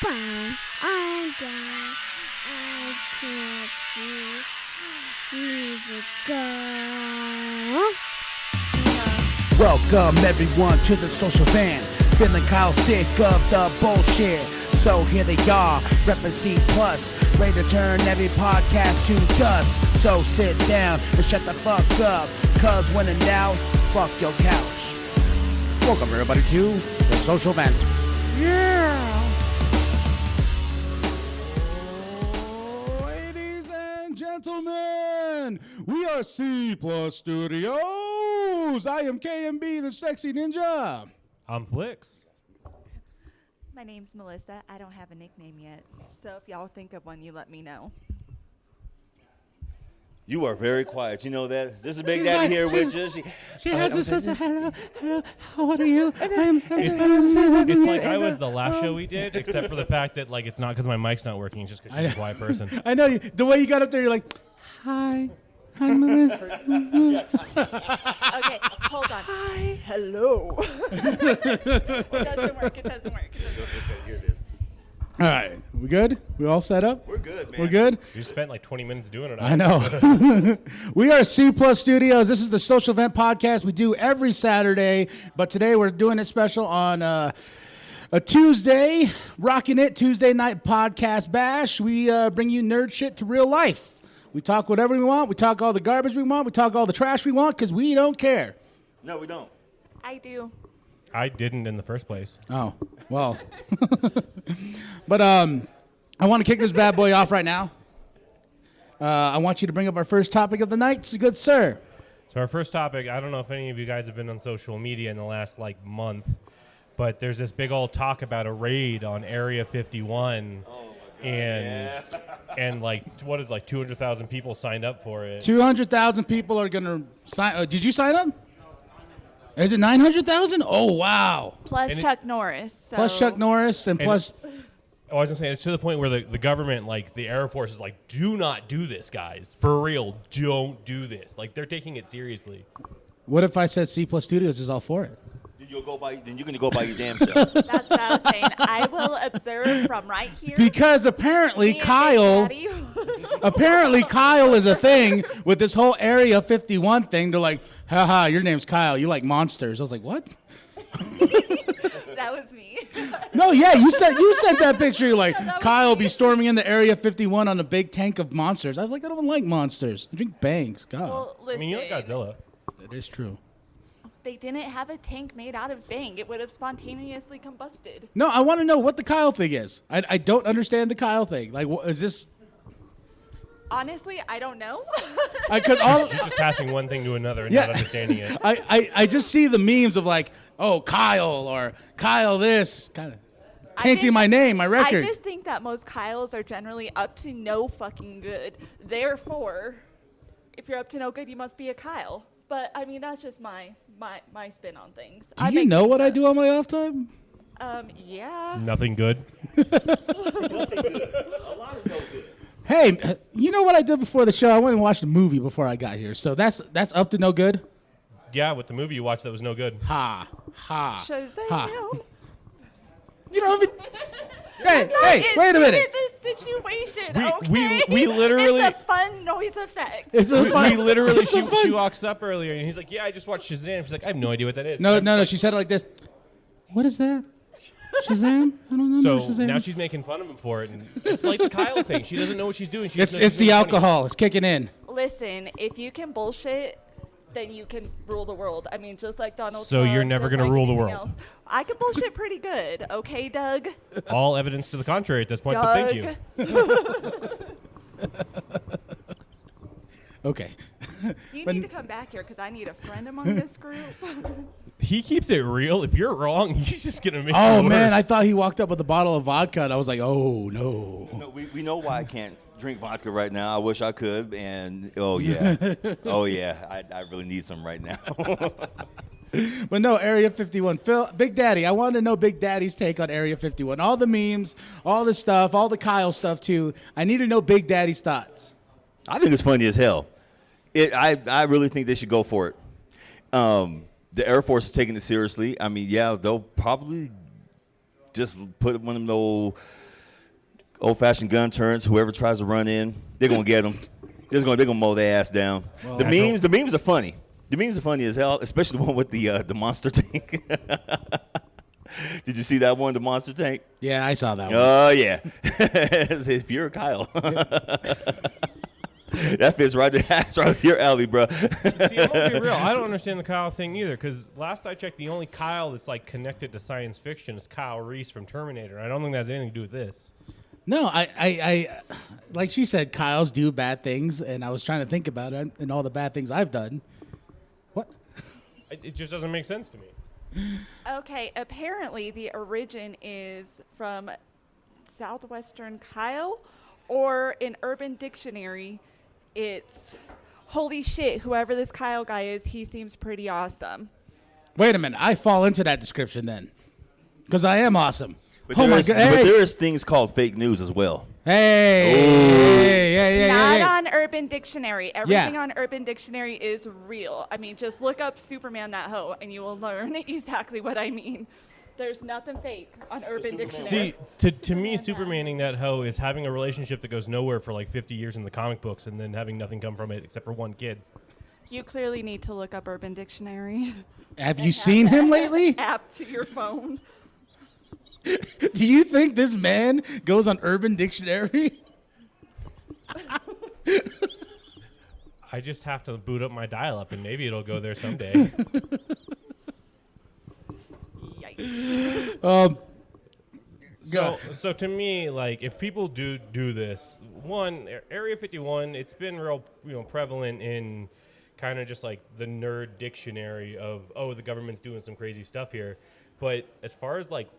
Goodbye. I die. I can't see. Need to go. Welcome everyone to the social van. Feeling Kyle sick of the bullshit. So here they are, reppin' C+, ready to turn every podcast to dust. So sit down and shut the fuck up, cause when in doubt, fuck your couch. Welcome everybody to the social van. Yeah! Ladies and gentlemen, we are C Studios. I am KMB, the sexy ninja. I'm Flix. My name's Melissa. I don't have a nickname yet. So if y'all think of one, you let me know. You are very quiet. You know that? This is Big Daddy here with you. She has this as a hello, how are you? It's like I was the last show we did, except for the fact that like it's not because my mic's not working, it's just because she's a quiet person. I know, the way you got up there, you're like, hi. Hi, Melissa. Okay, hold on. Hi. Hello. It doesn't work. It doesn't work. Here it is. All right, we good? We all set up? We're good, man. We're good? You spent like 20 minutes doing it. I know. We are C Studios. This is the social event podcast we do every Saturday, but today we're doing it special on a Tuesday, rocking it Tuesday night podcast bash. We bring you nerd shit to real life. We talk whatever we want. We talk all the garbage we want. We talk all the trash we want because we don't care. No, we don't. I do. I didn't in the first place. Oh, well. But I want to kick this bad boy off right now. I want you to bring up our first topic of the night. So good, sir. So our first topic, I don't know if any of you guys have been on social media in the last like month, but there's this big old talk about a raid on Area 51. Oh, and like what is like 200,000 people signed up for it. 200,000 people are going to sign. Did you sign up? Is it 900,000? Oh, wow. Plus And Chuck Norris. So. Plus Chuck Norris and plus... I was going to say, it's to the point where the government, like the Air Force is like, do not do this, guys. For real, don't do this. Like they're taking it seriously. What if I said C Studios is all for it? Then you're going to go by your damn self. That's what I was saying. I will observe from right here. Because apparently Kyle is a thing with this whole Area 51 thing. They're like, haha, your name's Kyle. You like monsters. I was like, what? That was me. No, yeah, you sent that picture. You're like, Kyle will be storming into Area 51 on a big tank of monsters. I was like, I don't like monsters. I drink bangs. God. Well, listen, I mean, you like Godzilla. That is true. they didn't have a tank made out of bang. It would have spontaneously combusted. No, I want to know what the Kyle thing is. I don't understand the Kyle thing. Like, what, is this... Honestly, I don't know. Because You're just passing one thing to another and not understanding it. I just see the memes of like, oh, Kyle or Kyle this, kind of tainting my name, my record. I just think that most Kyles are generally up to no fucking good. Therefore, if you're up to no good, you must be a Kyle. But I mean, that's just my spin on things. Do you know what I do on my off time? Yeah. Nothing good. Nothing good. A lot of no good. Hey, you know what I did before the show? I went and watched a movie before I got here. So that's up to no good? Yeah, with the movie you watched that was no good. Ha. Shazam. You know what I mean? Hey, wait a minute. This situation, We okay? literally... It's a fun noise effect. It's a fun, We literally, it's a fun- she walks up earlier and he's like, yeah, I just watched Shazam. She's like, I have no idea what that is. No. She said it like this. What is that? Shazam? I don't know. So Shazam. now she's making fun of him for it. And it's like the Kyle thing. She doesn't know what she's doing. It's the alcohol. It's kicking in. Listen, if you can bullshit, then you can rule the world. I mean, just like Donald So Trump. you're never just gonna like rule the anything world. else. I can bullshit pretty good. Okay, Doug? All evidence to the contrary at this point, but thank you. Okay. You need to come back here because I need a friend among this group. He keeps it real. If you're wrong, he's just going to make it Oh, worse. man. I thought he walked up with a bottle of vodka, and I was like, oh, no. No, we know why I can't drink vodka right now. I wish I could, and oh yeah, I really need some right now. But no, Area 51. Phil, Big Daddy, I wanted to know Big Daddy's take on Area 51. All the memes, all the stuff, all the Kyle stuff, too. I need to know Big Daddy's thoughts. I think it's funny as hell. I really think they should go for it. The Air Force is taking it seriously. I mean, yeah, they'll probably just put one of those Old-fashioned gun turrets. Whoever tries to run in, they're gonna get them. They're gonna mow their ass down. Well, The memes are funny. The memes are funny as hell, especially the one with the monster tank. Did you see that one, the monster tank? Yeah, I saw that one. Oh yeah. If you're Kyle, that fits right. That's right up your alley, bro. See, I'm gonna be real. I don't understand the Kyle thing either. Because last I checked, the only Kyle that's like connected to science fiction is Kyle Reese from Terminator. I don't think that has anything to do with this. No, I like she said, Kyles do bad things, and I was trying to think about it and all the bad things I've done. What? It just doesn't make sense to me. Okay, apparently the origin is from Southwestern Kyle, or in Urban Dictionary, it's holy shit, whoever this Kyle guy is, he seems pretty awesome. Wait a minute, I fall into that description then, because I am awesome. But Oh my but God! Hey, there is things called fake news as well. hey, Not hey. on Urban Dictionary. Everything on Urban Dictionary is real. I mean, just look up Superman that hoe, and you will learn exactly what I mean. There's nothing fake on Urban Dictionary. See, to me, Supermaning that hoe is having a relationship that goes nowhere for like 50 years in the comic books and then having nothing come from it except for one kid. You clearly need to look up Urban Dictionary. Have you seen him lately? App to your phone. Do you think this man goes on Urban Dictionary? I just have to boot up my dial-up and maybe it'll go there someday. Yikes. So to me, like, if people do this, one, Area 51, it's been real, prevalent in kind of just like the nerd dictionary of, oh, the government's doing some crazy stuff here. But as far as like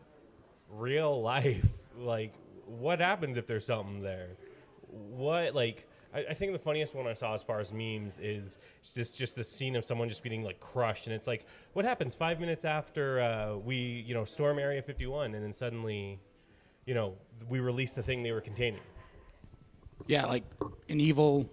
real life, like, what happens if there's something there? What, like, I think the funniest one I saw as far as memes is just the scene of someone just getting like crushed, and it's like, what happens 5 minutes after we storm Area 51, and then suddenly, we release the thing they were containing. Yeah, like an evil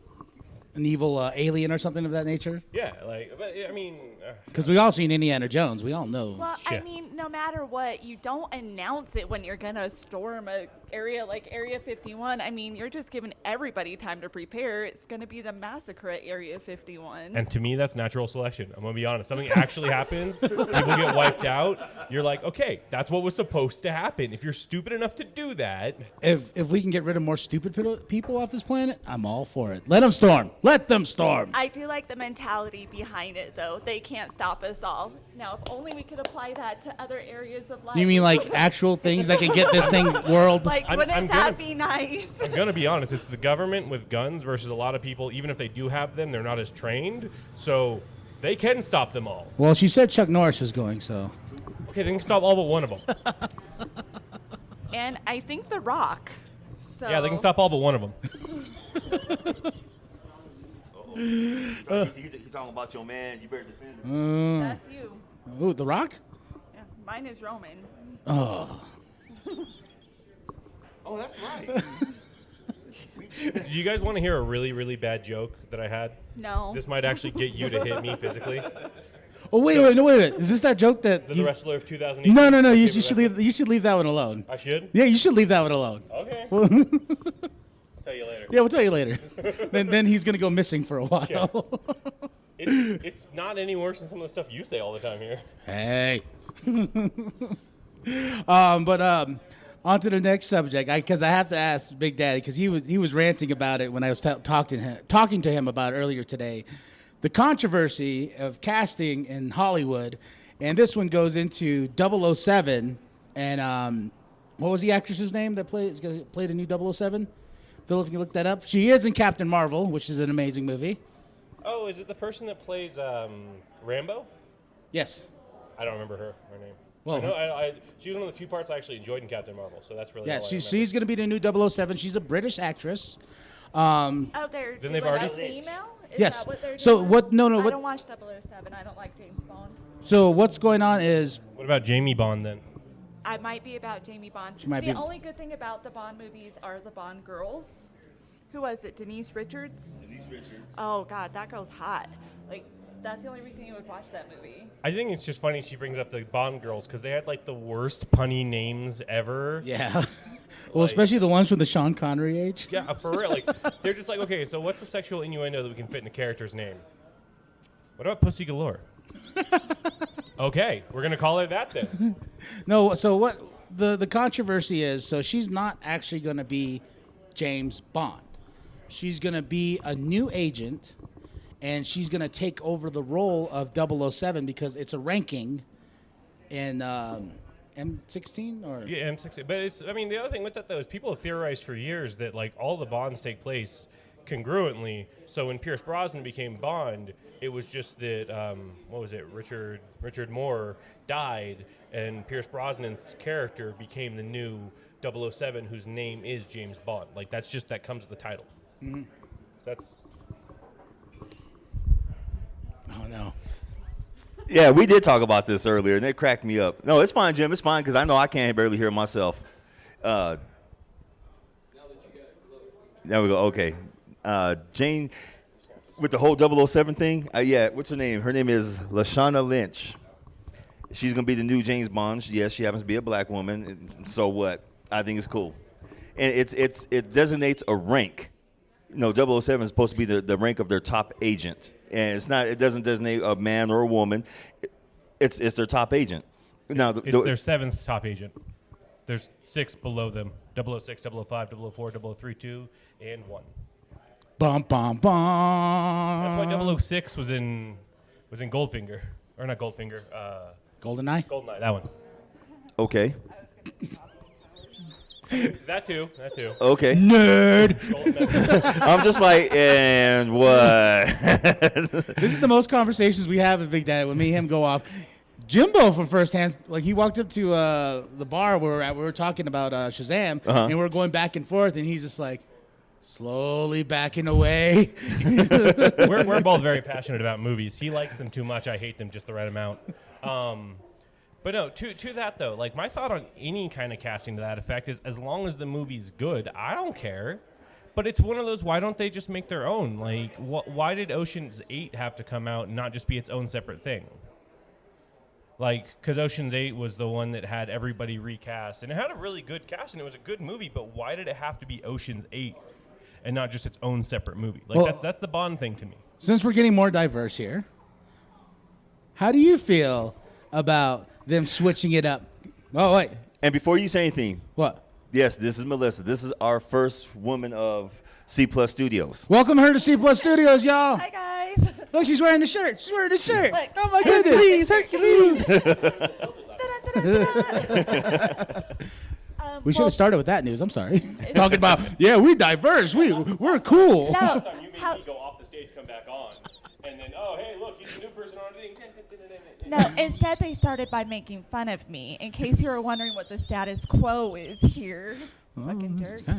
alien or something of that nature. Yeah, but I mean, Because we all seen Indiana Jones. We all know. Well, I Shit. mean, no matter what, you don't announce it when you're going to storm a area like Area 51. I mean, you're just giving everybody time to prepare. It's going to be the massacre at Area 51. and to me, that's natural selection. I'm gonna be honest. Something actually happens, people get wiped out. You're like, okay, that's what was supposed to happen. If you're stupid enough to do that, If we can get rid of more stupid people off this planet, I'm all for it. Let them storm. Let them storm. I do like the mentality behind it, though. They can't stop us all. Now, if only we could apply that to other areas of life. You mean like actual things that can get this thing world? Like, I'm wouldn't gonna- that be nice? I'm gonna be honest. It's the government with guns versus a lot of people. Even if they do have them, they're not as trained, so they can stop them all. Well, she said Chuck Norris is going, so. Okay, they can stop all but one of them. And I think The Rock. So Yeah, they can stop all but one of them. He's talking about your man. You better defend him. That's you. Ooh, The Rock? Yeah, mine is Roman. Oh. Oh, that's right. Do you guys want to hear a really, really bad joke that I had? No. This might actually get you to hit me physically. Oh, wait. Is this that joke that The you... wrestler of 2018. No. My You favorite should wrestler. leave that one alone. I should? Yeah, you should leave that one alone. Okay. Well, I'll tell you later. yeah, we'll tell you later. then he's gonna go missing for a while. Yeah. It's not any worse than some of the stuff you say all the time here. Hey. On to the next subject, because I have to ask Big Daddy, because he was ranting about it when I was talking to him about it earlier today. The controversy of casting in Hollywood, and this one goes into 007, and what was the actress's name that played a new 007? Phil, if you can look that up. She is in Captain Marvel, which is an amazing movie. Oh, is it the person that plays Rambo? Yes. I don't remember her name. Well, I know, she was one of the few parts I actually enjoyed in Captain Marvel, so that's really yeah, all I remember. she's going to be the new 007. She's a British actress. Oh, they're Then they've doing already- a female? Is Yes. that what they're So doing? what- no, I what- don't watch 007. I don't like James Bond. So what's going on is What about Jamie Bond then? I might be about Jamie Bond. might The be- only good thing about the Bond movies are the Bond girls. Who was it? Denise Richards? Denise Richards. Oh, God, that girl's hot. Like, that's the only reason you would watch that movie. I think it's just funny she brings up the Bond girls because they had like the worst punny names ever. yeah. Well, especially the ones from the Sean Connery age. Yeah, for real. Like, they're just like, okay, so what's a sexual innuendo that we can fit in a character's name? What about Pussy Galore? Okay, we're going to call her that then. No, so what the controversy is, so she's not actually going to be James Bond. She's going to be a new agent, and she's going to take over the role of 007 because it's a ranking in M16 or Yeah, M16. But it's, I mean, the other thing with that though is people have theorized for years that like all the Bonds take place congruently. So when Pierce Brosnan became Bond, it was just that what was it? Richard Moore died, and Pierce Brosnan's character became the new 007, whose name is James Bond. Like that comes with the title. Mm-hmm. So that's. Oh no. Yeah, we did talk about this earlier, and it cracked me up. No, it's fine, Jim. It's fine because I know I can't barely hear myself. There we go. Okay. Jane, with the whole 007 thing, yeah, what's her name? Her name is Lashana Lynch. She's going to be the new James Bond. Yes, she happens to be a black woman. So what? I think it's cool. And it designates a rank. You know, 007 is supposed to be the rank of their top agent. And it doesn't designate a man or a woman. It's their top agent. Now, It's their seventh top agent. There's 6 below them: 006, 005, 004, 032, and 1. Bum bum bum. That's why 006 was in Goldfinger, or not Goldfinger. GoldenEye. Goldeneye, that one. Okay. That too. Okay. Nerd. Goldeneye. I'm just like, and what? This is the most conversations we have at Big Daddy when me and him go off. Jimbo from firsthand, like he walked up to the bar where we're at. We were talking about Shazam, and we we're going back and forth, and he's just like slowly backing away. we're both very passionate about movies. He likes them too much. I hate them just the right amount. But no, to that though, like my thought on any kind of casting to that effect is as long as the movie's good, I don't care. But it's one of those, why don't they just make their own? Like, why did Ocean's 8 have to come out and not just be its own separate thing? Like, because Ocean's 8 was the one that had everybody recast, and it had a really good cast, and it was a good movie, but why did it have to be Ocean's 8 and not just its own separate movie? Like, Well, that's the Bond thing to me. Since we're getting more diverse here, how do you feel about them switching it up? Oh, wait. And before you say anything, What? yes, this is Melissa. This is our first woman of C Plus Studios. Welcome her to C Plus Studios, y'all. Hi, guys. Look, she's wearing the shirt. She's wearing the shirt. Look. Oh, my goodness. Hercules. We should have started with that news. I'm sorry. Talking about, yeah, we diverse. We're cool. No. Last time you made How- me go off the stage, come back on, and then, oh, hey, look, he's a new person on it. No, instead they started by making fun of me. In case you were wondering what the status quo is here. Fucking jerks. You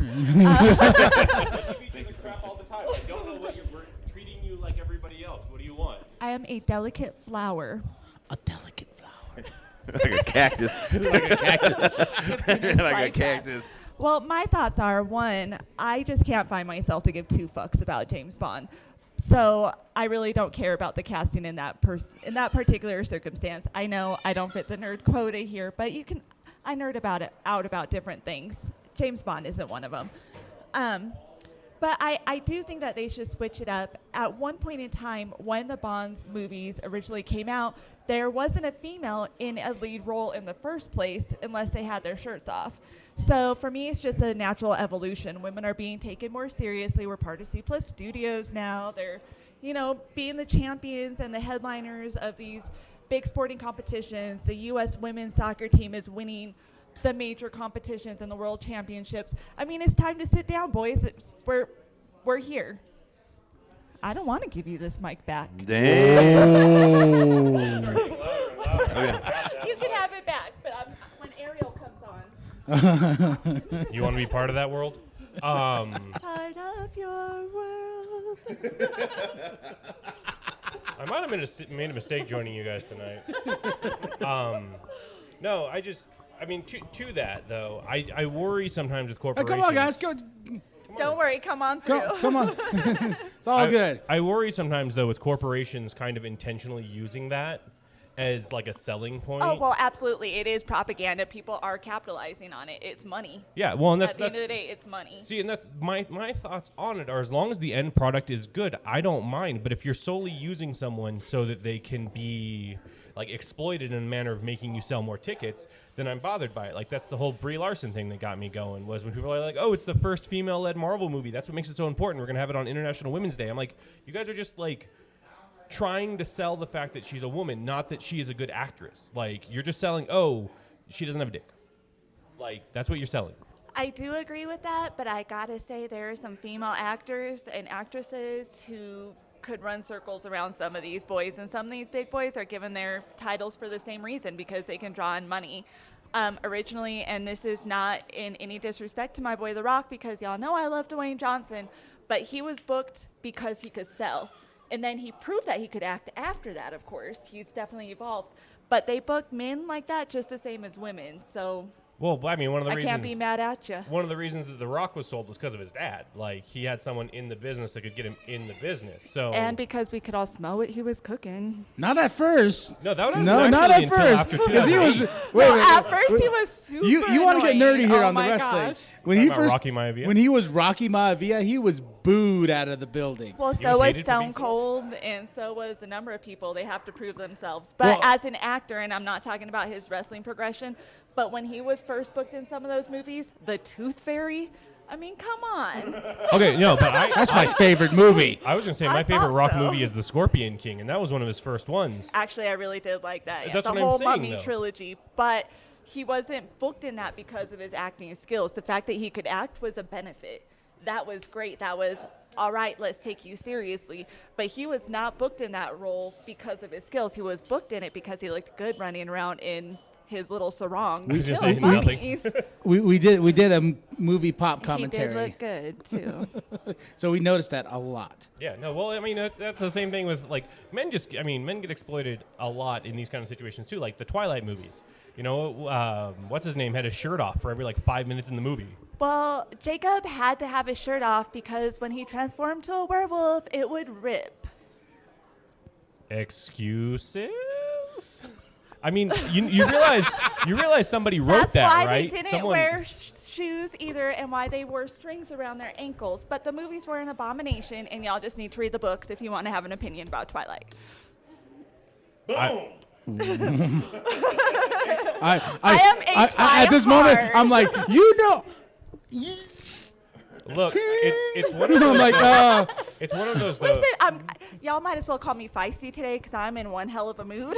take a crap all the time. I don't know what we're treating you like everybody else. What do you want? I am a delicate flower. A delicate flower. Like a cactus. Like a cactus. Like a Like that. cactus. Well, my thoughts are, one, I just can't find myself to give 2 fucks about James Bond. So I really don't care about the casting in that particular circumstance. I know I don't fit the nerd quota here, but I nerd out about different things. James Bond isn't one of them. But I do think that they should switch it up. At one point in time, when the Bonds movies originally came out, there wasn't a female in a lead role in the first place unless they had their shirts off. So for me, it's just a natural evolution. Women are being taken more seriously. We're part of C Plus Studios now. They're, being the champions and the headliners of these big sporting competitions. The U.S. women's soccer team is winning the major competitions and the world championships. I mean, it's time to sit down, boys. We're here. I don't want to give you this mic back. Damn. You can have it back, but when Ariel comes on. You want to be part of that world? Part of your world. I might have made a mistake joining you guys tonight. No, to that though, I worry sometimes with Hey, corporations. come on, guys. Go. Don't worry, come on through. Come on. It's all good. I worry sometimes though with corporations kind of intentionally using that as like a selling point. Oh, well, absolutely. It is propaganda. People are capitalizing on it. It's money. Yeah, well, and that's At the end of the day, it's money. See, and that's my thoughts on it are as long as the end product is good, I don't mind. But if you're solely using someone so that they can be like exploited in a manner of making you sell more tickets, then I'm bothered by it. Like that's the whole Brie Larson thing that got me going was when people are like, oh, it's the first female-led Marvel movie. That's what makes it so important. We're going to have it on International Women's Day. I'm like, you guys are just like trying to sell the fact that she's a woman, not that she is a good actress. Like you're just selling, oh, she doesn't have a dick. Like that's what you're selling. I do agree with that, but I gotta say there are some female actors and actresses who could run circles around some of these boys, and some of these big boys are given their titles for the same reason, because they can draw in money. Originally, and this is not in any disrespect to my boy The Rock, because y'all know I love Dwayne Johnson, but he was booked because he could sell. And then he proved that he could act after that, of course. He's definitely evolved. But they book men like that just the same as women, so Well, I mean, one of the I reasons can't be mad at you. One of the reasons that The Rock was sold was because of his dad. Like he had someone in the business that could get him in the business. So And because we could all smell what he was cooking. Not at first. no, that was No, actually not at until first. after 'Cause he was. 2008. Wait, At first he was super You want to get nerdy here annoying. on the Oh my wrestling? gosh. When Talking he about first, Rocky Maivia? when he was Rocky Maivia, he was booed out of the building. Well, He so was was hated for being Stone Cold, and so was a number of people. They have to prove themselves. Well- But as an actor, and I'm not talking about his wrestling progression, but when he was first booked in some of those movies, The Tooth Fairy, I mean, come on. Okay, no, but That's my favorite movie. I was gonna say I my favorite thought Rock so. movie is The Scorpion King, and that was one of his first ones. Actually, I really did like that. Yeah, That's the what I'm whole saying, Mummy though. trilogy. But he wasn't booked in that because of his acting skills. The fact that he could act was a benefit. That was great. That was, all right, let's take you seriously. But he was not booked in that role because of his skills. He was booked in it because he looked good running around in his little sarong. I was gonna killing say nothing. mummies. We did a movie pop He commentary, did look good, too. so we noticed that a lot. Yeah, no, well, I mean, that's the same thing with, like, men get exploited a lot in these kind of situations, too, like the Twilight movies. You know, what's his name had his shirt off for every, 5 minutes in the movie. Well, Jacob had to have his shirt off because when he transformed to a werewolf, it would rip. Excuses? I mean, you realize somebody wrote That's that, why right? they didn't wear shoes either, and why they wore strings around their ankles. But the movies were an abomination, and y'all just need to read the books if you want to have an opinion about Twilight. I am a at this moment, tryhard. I'm like, you know. Look, it's one of those. I'm like, it's one of those. Though, Listen, y'all might as well call me feisty today because I'm in one hell of a mood.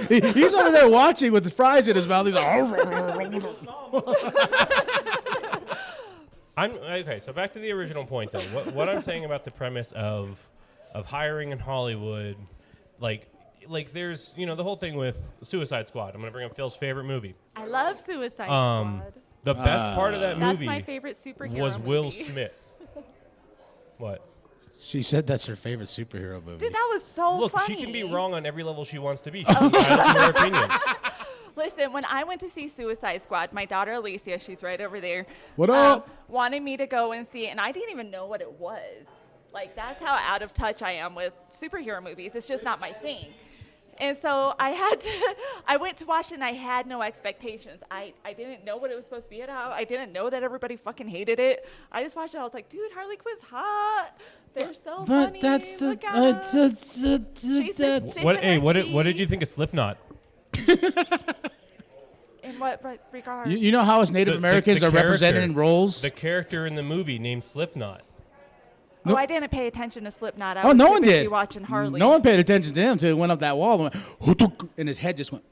he's over there watching with the fries in his mouth. He's like, okay. So back to the original point, though. What I'm saying about the premise of hiring in Hollywood, like there's the whole thing with Suicide Squad. I'm gonna bring up Phil's favorite movie. I love Suicide Squad. The best part of that That's movie my favorite superhero was Will movie. Smith. What? she said that's her favorite superhero movie. Dude, that was so Look, funny. she can be wrong on every level she wants to be. She's entitled to her opinion. Listen, when I went to see Suicide Squad, my daughter Alicia, she's right over there. What up? Wanted me to go and see it, and I didn't even know what it was. Like, that's how out of touch I am with superhero movies. It's just not my thing. And so I went to watch it, and I had no expectations. I didn't know what it was supposed to be about. I didn't know that everybody fucking hated it. I just watched it. I was like, dude, Harley Quinn's hot. They're so funny. But that's the Look at her. She's that's just What? sipping Hey, her what did tea. you think of Slipknot? In what regard? you know how us Native The Americans are represented character. in roles? The character in the movie named Slipknot. Oh, I didn't pay attention to Slipknot. I Oh, was no too one busy did. watching Harley. No one paid attention to him until he went up that wall and went, and his head just went.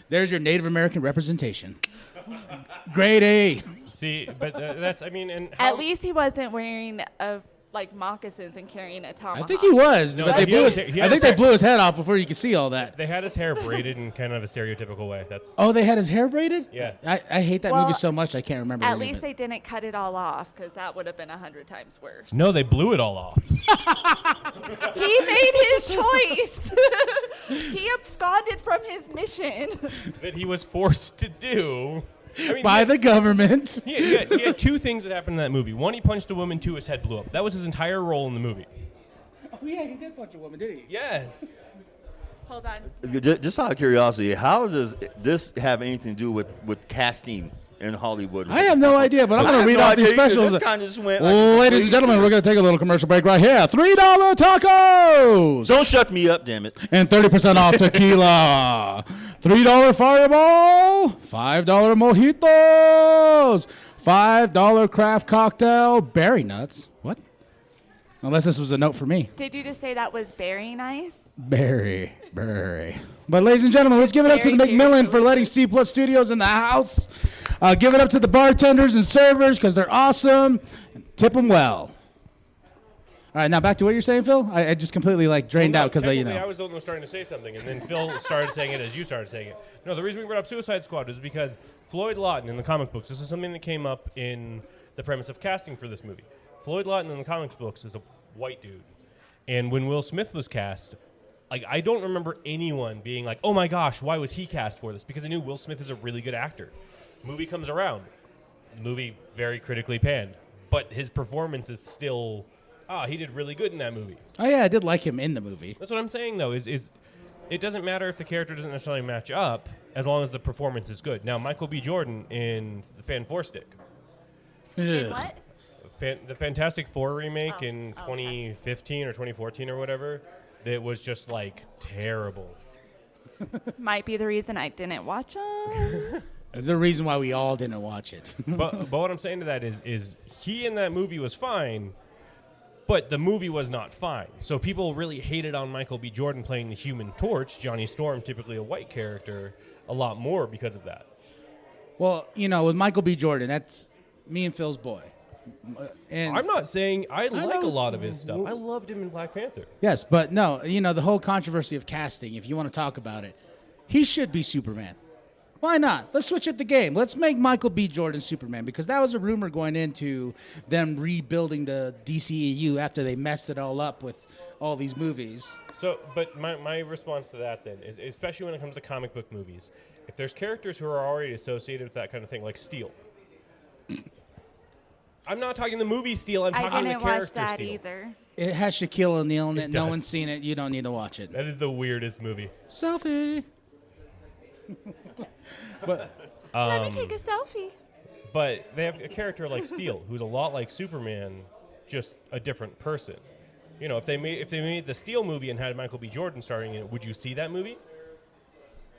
There's your Native American representation. Grade A. See, but that's and how, At least he wasn't wearing moccasins and carrying a tomahawk. I think he was, No, but he they blew had his, his- he I had think his they hair- blew his head off before you could see all that. they had his hair braided in kind of a stereotypical way. That's Oh, they had his hair braided? Yeah. I hate that Well, movie so much I can't remember. At any of least it. they didn't cut it all off, because that would have been 100 times worse. no, they blew it all off. He made his choice. He absconded from his mission. That he was forced to do. I mean, By the government. he had two things that happened in that movie. One, he punched a woman. Two, his head blew up. That was his entire role in the movie. Yeah, he did punch a woman, did he? Yes. Hold on. Just out of curiosity, how does this have anything to do with casting in Hollywood? I have no idea, but I'm going to read off these specials. This kind of just went like Ladies and gentlemen, we're going to take a little commercial break right here. $3 tacos! Don't shut me up, damn it. And 30% off tequila. $3 Fireball. $5 mojitos. $5 craft cocktail. Berry nuts. What? Unless this was a note for me. Did you just say that was very nice? Berry. But ladies and gentlemen, let's give it up to the McMillan for letting C Plus Studios in the house. Give it up to the bartenders and servers because they're awesome. Tip them well. All right, now back to what you're saying, Phil. I just completely drained out because I was the one who was starting to say something, and then Phil started saying it as you started saying it. No, the reason we brought up Suicide Squad is because Floyd Lawton in the comic books. This is something that came up in the premise of casting for this movie. Floyd Lawton in the comics books is a white dude, and when Will Smith was cast, I don't remember anyone being like, "Oh my gosh, why was he cast for this?" Because I knew Will Smith is a really good actor. Movie comes around, movie very critically panned, but his performance is still. He did really good in that movie. Oh, yeah, I did like him in the movie. That's what I'm saying, though, is it doesn't matter if the character doesn't necessarily match up as long as the performance is good. Now, Michael B. Jordan in the Fan Four Stick. What? The Fantastic Four remake in 2015 or 2014 or whatever, that was just, terrible. Might be the reason I didn't watch them. There's a reason why we all didn't watch it. but what I'm saying to that is he in that movie was fine, but the movie was not fine. So people really hated on Michael B. Jordan playing the Human Torch, Johnny Storm, typically a white character, a lot more because of that. Well, with Michael B. Jordan, that's me and Phil's boy. And I'm not saying I like a lot of his stuff. I loved him in Black Panther. Yes, but no, the whole controversy of casting, if you want to talk about it, he should be Superman. Why not? Let's switch up the game. Let's make Michael B. Jordan Superman, because that was a rumor going into them rebuilding the DCEU after they messed it all up with all these movies. So, but my response to that then is, especially when it comes to comic book movies, if there's characters who are already associated with that kind of thing, like Steel. I'm not talking the movie Steel, I'm talking the character I didn't watch that Steel. either. It has Shaquille O'Neal in it. It No does. one's seen it. You don't need to watch it. That is the weirdest movie. Selfie. But Let me take a selfie. But they have a character like Steel, who's a lot like Superman, just a different person. If they made the Steel movie and had Michael B. Jordan starring in it, would you see that movie?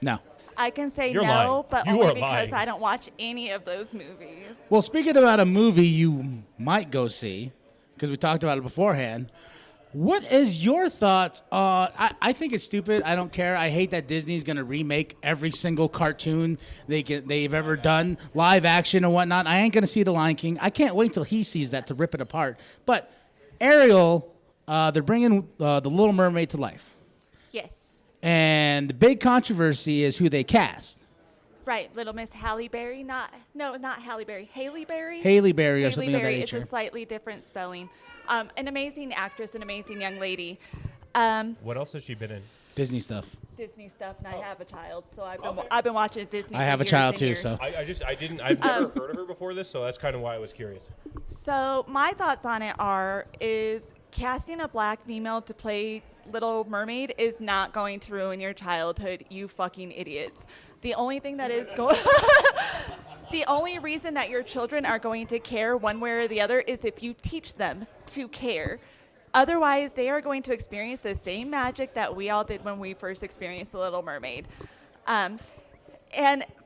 No. I can say You're no, lying. but You only are because lying. I don't watch any of those movies. Well, speaking about a movie you might go see, because we talked about it beforehand, what is your thoughts on... I think it's stupid. I don't care. I hate that Disney's going to remake every single cartoon they've ever done, live action and whatnot. I ain't going to see The Lion King. I can't wait till he sees that to rip it apart. But Ariel, they're bringing The Little Mermaid to life. Yes. And the big controversy is who they cast. Right, Little Miss Halle Berry. Not Halle Berry. Haley Berry? Haley Berry or Haley something of that Berry. nature. It's a slightly different spelling. An amazing actress, an amazing young lady. What else has she been in? Disney stuff. Disney stuff, and I have a child, so I've been watching Disney. I have a child too, so. I've never heard of her before this, so that's kind of why I was curious. So my thoughts on it is casting a black female to play Little Mermaid is not going to ruin your childhood, you fucking idiots. The only thing that is going... The only reason that your children are going to care one way or the other is if you teach them to care. Otherwise, they are going to experience the same magic that we all did when we first experienced The Little Mermaid. And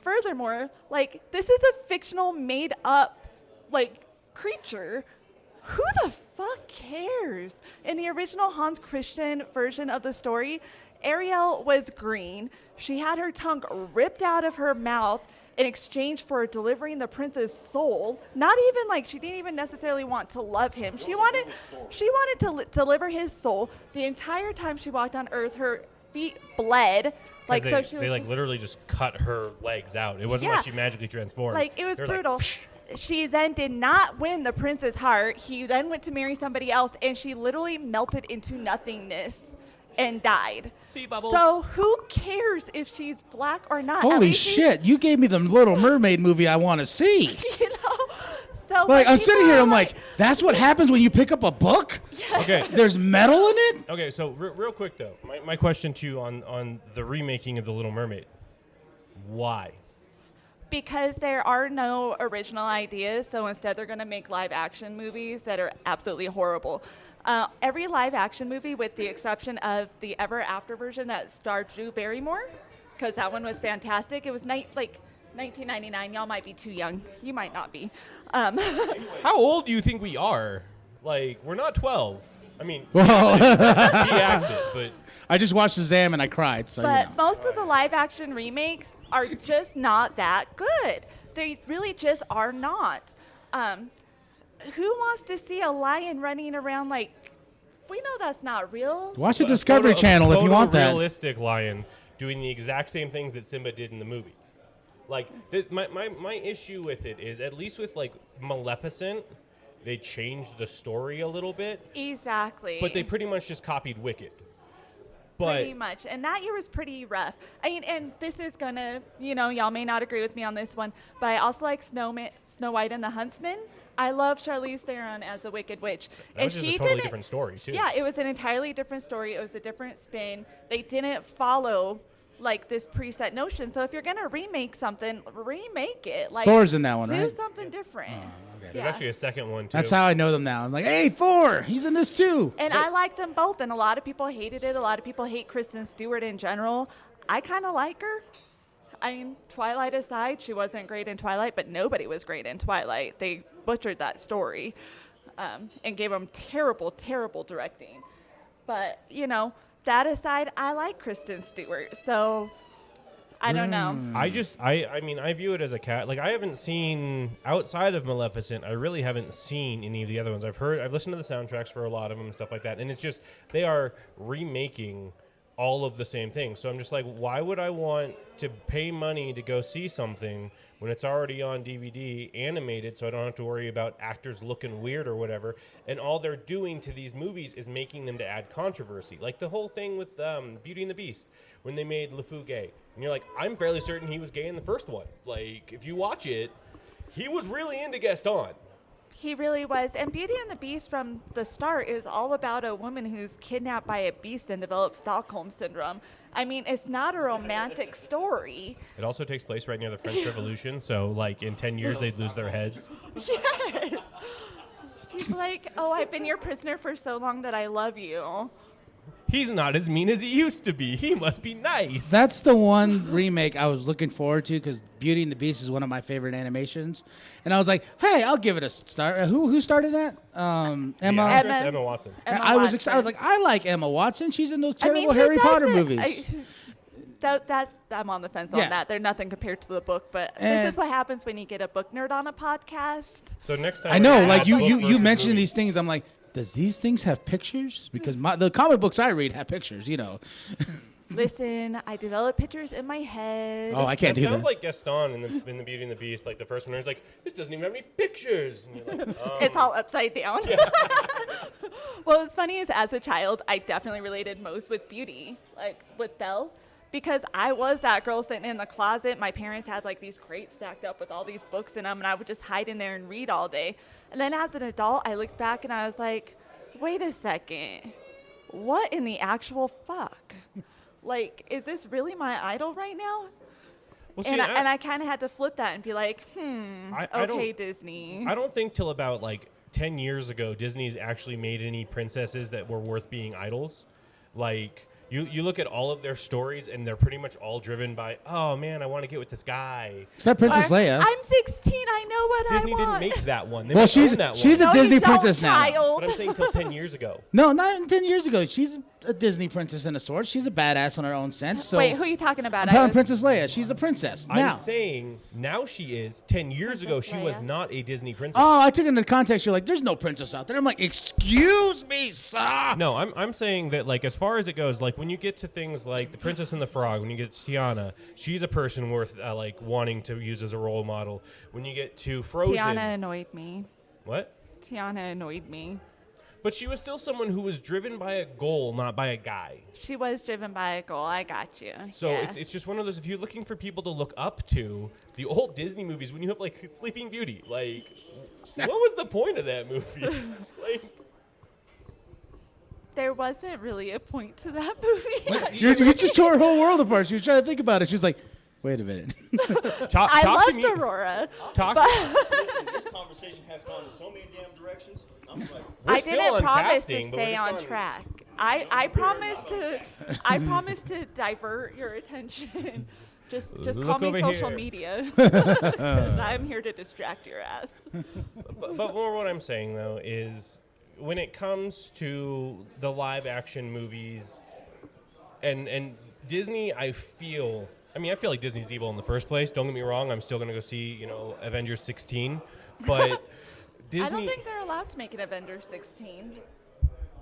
furthermore, this is a fictional, made-up, creature. Who the fuck cares? In the original Hans Christian version of the story, Ariel was green. She had her tongue ripped out of her mouth in exchange for delivering the prince's soul. Not even she didn't even necessarily want to love him. She wanted to deliver his soul. The entire time she walked on Earth, her feet bled. They literally just cut her legs out. It wasn't like she magically transformed. It was brutal. She then did not win the prince's heart. He then went to marry somebody else, and she literally melted into nothingness and died. Sea bubbles. So who cares if she's black or not? Holy shit, you gave me the Little Mermaid movie I want to see. So I'm sitting here, I'm like, That's what happens when you pick up a book? Okay. There's metal in it? Okay, so real quick though, my question to you on the remaking of The Little Mermaid. Why? Because there are no original ideas, so instead they're going to make live action movies that are absolutely horrible. Every live action movie, with the exception of the Ever After version that starred Drew Barrymore, because that one was fantastic. It was 1999. Y'all might be too young. You might not be. How old do you think we are? Like, we're not 12. I mean, he Whoa. acts it, but I just watched Shazam and I cried. So, But you know. most of the live action remakes are just not that good. They really just are not. Who wants to see a lion running around like, we know that's not real. Watch the Discovery Channel if you want that. Realistic lion doing the exact same things that Simba did in the movies. Like, my issue with it is, at least with, like, Maleficent, they changed the story a little bit. Exactly. But they pretty much just copied Wicked. But Pretty much. And that year was pretty rough. I mean, and this is going to, y'all may not agree with me on this one, but I also like Snow White and the Huntsman. I love Charlize Theron as a Wicked Witch. that was just a totally different story, too. Yeah, it was an entirely different story. It was a different spin. They didn't follow, like, this preset notion. So if you're going to remake something, remake it. Like, Thor's in that one, do right? something different. There's actually a second one, too. That's how I know them now. I'm like, hey, Thor, he's in this too. And I like them both, and a lot of people hated it. A lot of people hate Kristen Stewart in general. I kind of like her. I mean, Twilight aside, she wasn't great in Twilight, but nobody was great in Twilight. They butchered that story and gave them terrible, terrible directing. But, that aside, I like Kristen Stewart, so I don't know. I mean, I view it as a cat. Like, I haven't seen, outside of Maleficent, I really haven't seen any of the other ones. I've listened to the soundtracks for a lot of them and stuff like that, and it's just, they are remaking all of the same things. So I'm just like, why would I want to pay money to go see something when it's already on DVD, animated, so I don't have to worry about actors looking weird or whatever, and all they're doing to these movies is making them to add controversy. Like the whole thing with Beauty and the Beast, when they made LeFou gay. And you're like, I'm fairly certain he was gay in the first one. Like, if you watch it, he was really into Gaston. He really was. And Beauty and the Beast from the start is all about a woman who's kidnapped by a beast and develops Stockholm Syndrome. I mean, it's not a romantic story. It also takes place right near the French Revolution, so, like, in 10 years, they'd lose their heads. Yes. He's like, oh, I've been your prisoner for so long that I love you. He's not as mean as he used to be. He must be nice. That's the one remake I was looking forward to because Beauty and the Beast is one of my favorite animations. And I was like, hey, I'll give it a start. Who started that? Emma. The actress, Emma Watson. I was excited. I was like, I like Emma Watson. She's in those terrible who Harry Potter doesn't? movies. I'm on the fence on that. They're nothing compared to the book, but And- this is what happens when you get a book nerd on a podcast. So next time I know, we're like gonna have you book versus mentioned movie. these things. I'm like, does these things have pictures? Because the comic books I read have pictures, Listen, I develop pictures in my head. Oh, I can't It do sounds that. like Gaston in the Beauty and the Beast, like the first one. Where he's like, this doesn't even have any pictures. And you're like, It's all upside down. Well, what's funny is as a child, I definitely related most with Beauty, like with Belle, because I was that girl sitting in the closet. My parents had like these crates stacked up with all these books in them, and I would just hide in there and read all day. And then as an adult, I looked back and I was like, wait a second. What in the actual fuck? Like, is this really my idol right now? well, see, And I kind of had to flip that and be like, I okay, don't- Disney. I don't think till about like 10 years ago, Disney's actually made any princesses that were worth being idols. Like, you look at all of their stories, and they're pretty much all driven by, oh man, I want to get with this guy. Except Princess Or, Leia. I'm 16. I know what Disney I didn't want. make that one. They Well, might she's own that she's one. a No, Disney you don't, princess now. child. But I'm saying till 10 years ago. No, not 10 years ago. She's a Disney princess in a sort. She's a badass on her own sense. So Wait, who are you talking about? I'm talking Princess Leia. She's a princess now. I'm saying now she is. 10 years ago, Princess she was Leia. not a Disney princess. Oh, I took it into context. You're like, there's no princess out there. I'm like, excuse me, sir. No, I'm saying that, like, as far as it goes, like, when you get to things like The Princess and the Frog, when you get to Tiana, she's a person worth, like, wanting to use as a role model. When you get to Frozen... Tiana annoyed me. What? Tiana annoyed me. But she was still someone who was driven by a goal, not by a guy. She was driven by a goal. I got you. So Yeah. it's just one of those, if you're looking for people to look up to, the old Disney movies, when you have, like, Sleeping Beauty, like... What was the point of that movie? Like, There wasn't really a point to that movie. You just tore her whole world apart. She was trying to think about it. She was like, wait a minute. talk I to loved me. Aurora. Talk. This conversation has gone in so many damn directions. I'm like, We're I still didn't on promise casting, to but we're stay just on track. I promised to divert your attention. Just Look call me over social here. media. 'Cause I'm here to distract your ass. But more what I'm saying, though, is when it comes to the live-action movies and Disney, I feel like Disney's evil in the first place. Don't get me wrong. I'm still going to go see, Avengers 16. But Disney... I don't think they're allowed to make an Avengers 16.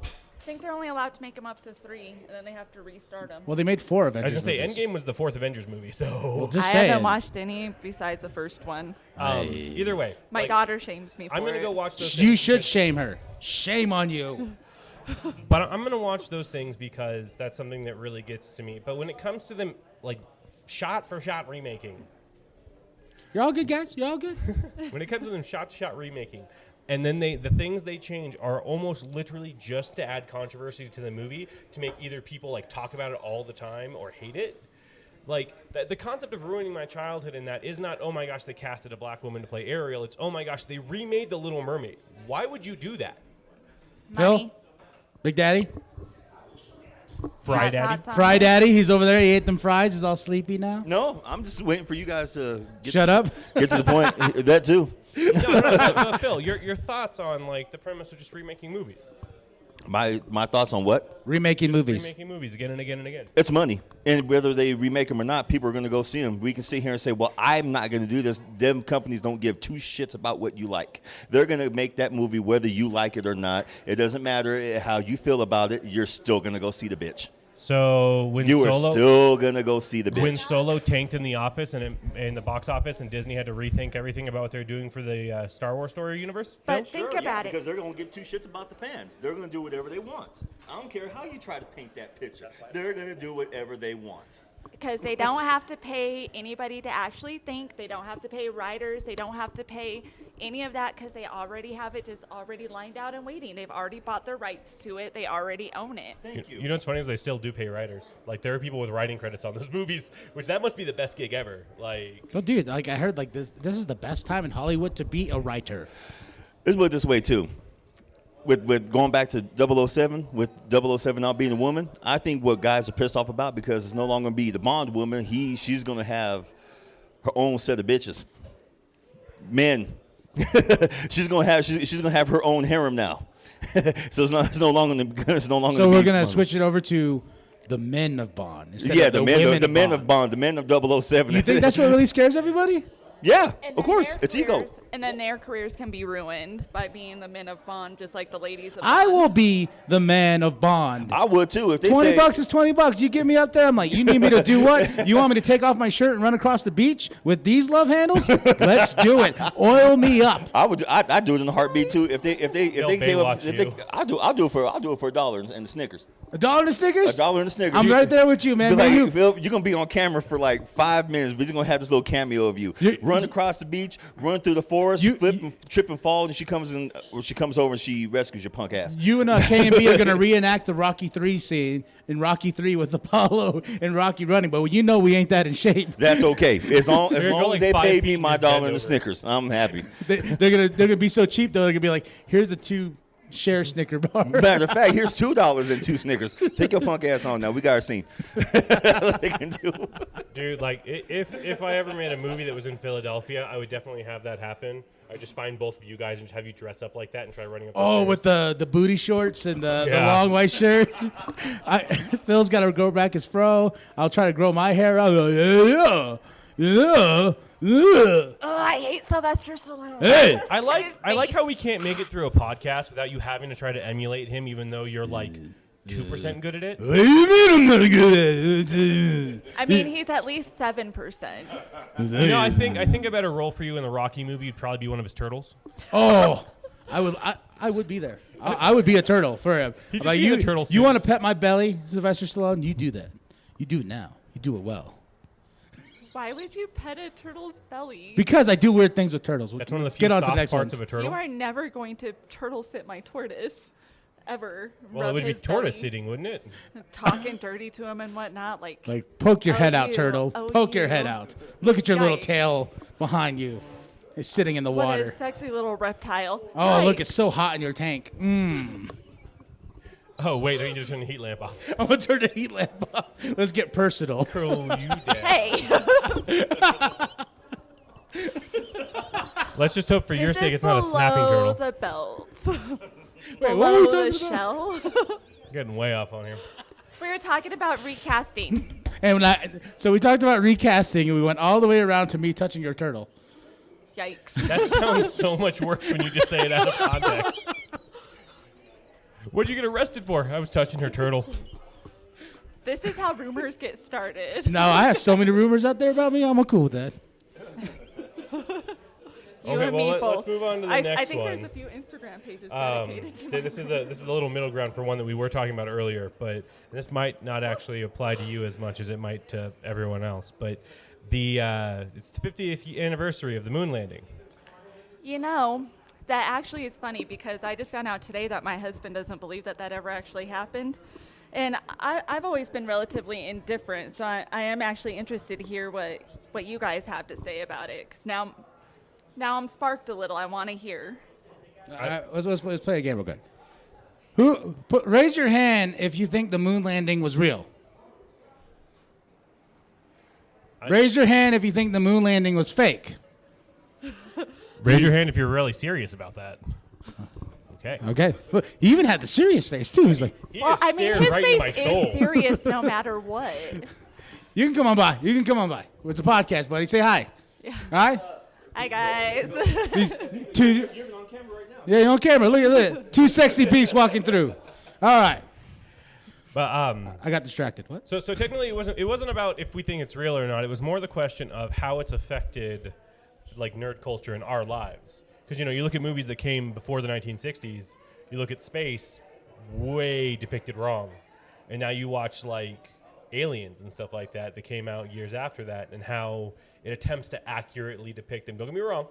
I think they're only allowed to make them up to 3, and then they have to restart them. Well, they made 4 I Avengers was going to say, movies. Endgame was the 4th Avengers movie, so... Well, just I saying. haven't watched any besides the first one. Either way. My like, daughter shames me for I'm going to it. go watch those You things should because- shame her. Shame on you. But I'm going to watch those things because that's something that really gets to me. But when it comes to them, like, shot-for-shot remaking... You're all good, guys? You're all good? When it comes to them shot-to-shot remaking, and then the things they change are almost literally just to add controversy to the movie to make either people like talk about it all the time or hate it. Like the concept of ruining my childhood in that is not, oh my gosh, they casted a black woman to play Ariel. It's, oh my gosh, they remade The Little Mermaid. Why would you do that? Phil? Money. Big Daddy? Fry Yeah, Daddy? thoughts on Fry it? Daddy? He's over there. He ate them fries. He's all sleepy now. no, I'm just waiting for you guys to Shut up. get to the point. That too. No, Phil, your thoughts on like the premise of just remaking movies? My thoughts on what? Remaking movies. Remaking movies again and again and again. It's money, and whether they remake them or not, people are going to go see them. We can sit here and say, "Well, I'm not going to do this." Them companies don't give two shits about what you like. They're going to make that movie whether you like it or not. It doesn't matter how you feel about it. You're still going to go see the bitch. So when You Solo are still going to go see the when bitch. Solo tanked in the office and in the box office, and Disney had to rethink everything about what they're doing for the Star Wars story universe. But Phil? think about because it. they're going to give two shits about the fans. They're going to do whatever they want. I don't care how you try to paint that picture. They're going to do whatever they want. Because they don't have to pay anybody to actually think. They don't have to pay writers. They don't have to pay any of that because they already have it just already lined out and waiting. They've already bought the rights to it. They already own it. Thank you. You know what's funny is they still do pay writers. Like there are people with writing credits on those movies, which that must be the best gig ever. Like Well, dude, like I heard, like this is the best time in Hollywood to be a writer. Let's put it this way, too. With going back to 007, with 007 not being a woman, I think what guys are pissed off about because it's no longer going to be the Bond woman. She's going to have her own set of bitches. Men. she's going to have her own harem now. So it's no longer So we're gonna switch it over to the men of Bond instead Yeah, of the men of Bond, the men of 007. You think that's what really scares everybody? Yeah, And of then course. their It's ego. careers- And then their careers can be ruined by being the men of Bond, just like the ladies of I Bond. will be the man of Bond. I would too if they $20 say is $20. You get me up there. I'm like, you need me to do what? You want me to take off my shirt and run across the beach with these love handles? Let's do it. Oil me up. I'd do it in a heartbeat too. If they They'll came up, Baywatch you. I'll do it for $1 and the Snickers. $1 in the Snickers? $1 and the Snickers. I'm right there with you, man. Be like, Man, Phil, you're gonna be on camera for like 5 minutes, but you're gonna have this little cameo of you. Run across the beach, run through the forest, flip and trip and fall, and she comes over and she rescues your punk ass. You and K&B are going to reenact the Rocky 3 scene in Rocky 3 with Apollo and Rocky running, but you know we ain't that in shape. That's okay. As long You're as gonna go long as like they 5 pay feet me and my just $1 bend and over. the Snickers, I'm happy. They're gonna be so cheap though. They're gonna be like, here's the 2 share Snicker bar. Matter of fact, here's $2 and 2 Snickers. Take your punk ass on now. We got a scene. They can do. dude, like if I ever made a movie that was in Philadelphia, I would definitely have that happen. I'd just find both of you guys and just have you dress up like that and try running up the Oh, stairs. with the booty shorts and the Yeah. long white shirt. Phil's got to grow back his fro. I'll try to grow my hair out. Yeah. Oh, I hate Sylvester Stallone. Hey. I like His how face. we can't make it through a podcast without you having to try to emulate him, even though you're like 2% good at it. What do you mean I'm not good at it? I mean, he's at least 7%. You know, I think a better role for you in the Rocky movie would probably be one of his turtles. Oh, I would be there. I would be a turtle for him. He'd just Like, be in you, a turtle you suit. want to pet my belly, Sylvester Stallone? You do that. You do it now. You do it well. Why would you pet a turtle's belly? Because I do weird things with turtles. That's one of the Get few on to the soft next parts ones. of a turtle. You are never going to turtle sit my tortoise, ever. Well, it Rub would be his tortoise belly, sitting, wouldn't it? talking dirty to him and whatnot. Like Poke your Oh, head out, you. turtle. Oh, Poke your you. head out. Look at your little Yikes. tail behind you. It's sitting in the what a water. sexy little reptile. Oh, look, Yikes. it's so hot in your tank. Oh, wait, I need to turn the heat lamp off. I'm going to turn the heat lamp off. Let's get personal. Curl you down. Hey. Let's just hope for your This sake is it's not a snapping below turtle. the belt. Wait, what Below were we the talking about? shell. Getting way off on here. We were talking about recasting. And so we talked about recasting, and we went all the way around to me touching your turtle. Yikes. That sounds so much worse when you just say it out of context. What'd you get arrested for? I was touching her turtle. This is how rumors get started. No, I have so many rumors out there about me. I'm cool with that. You Okay, and well, me both. let's move on to the I next think one. there's a few Instagram pages dedicated to This is a little middle ground for one that we were talking about earlier, but this might not actually apply to you as much as it might to everyone else. But it's the 50th anniversary of the moon landing. You know, that actually is funny because I just found out today that my husband doesn't believe that ever actually happened. And I've always been relatively indifferent, so I am actually interested to hear what you guys have to say about it. Because now I'm sparked a little. I want to hear. Let's play a game real quick. Raise your hand if you think the moon landing was real. Raise your hand if you think the moon landing was fake. Raise your hand if you're really serious about that. Okay. Okay. Well, he even had the serious face, too. He's like, He Well, just I mean, stared his right in my face soul. is serious no matter what. you can come on by. You can come on by. It's a podcast, buddy. Say hi. Yeah. All right? Hi, guys. These two. You're on camera right now. Yeah, you're on camera. Look at that. Two sexy beasts walking through. All right. But I got distracted. What? So technically it wasn't about if we think it's real or not. It was more the question of how it's affected like nerd culture in our lives. Because you look at movies that came before the 1960s, you look at space, way depicted wrong. And now you watch like Aliens and stuff like that came out years after that, and how it attempts to accurately depict them. Don't get me wrong,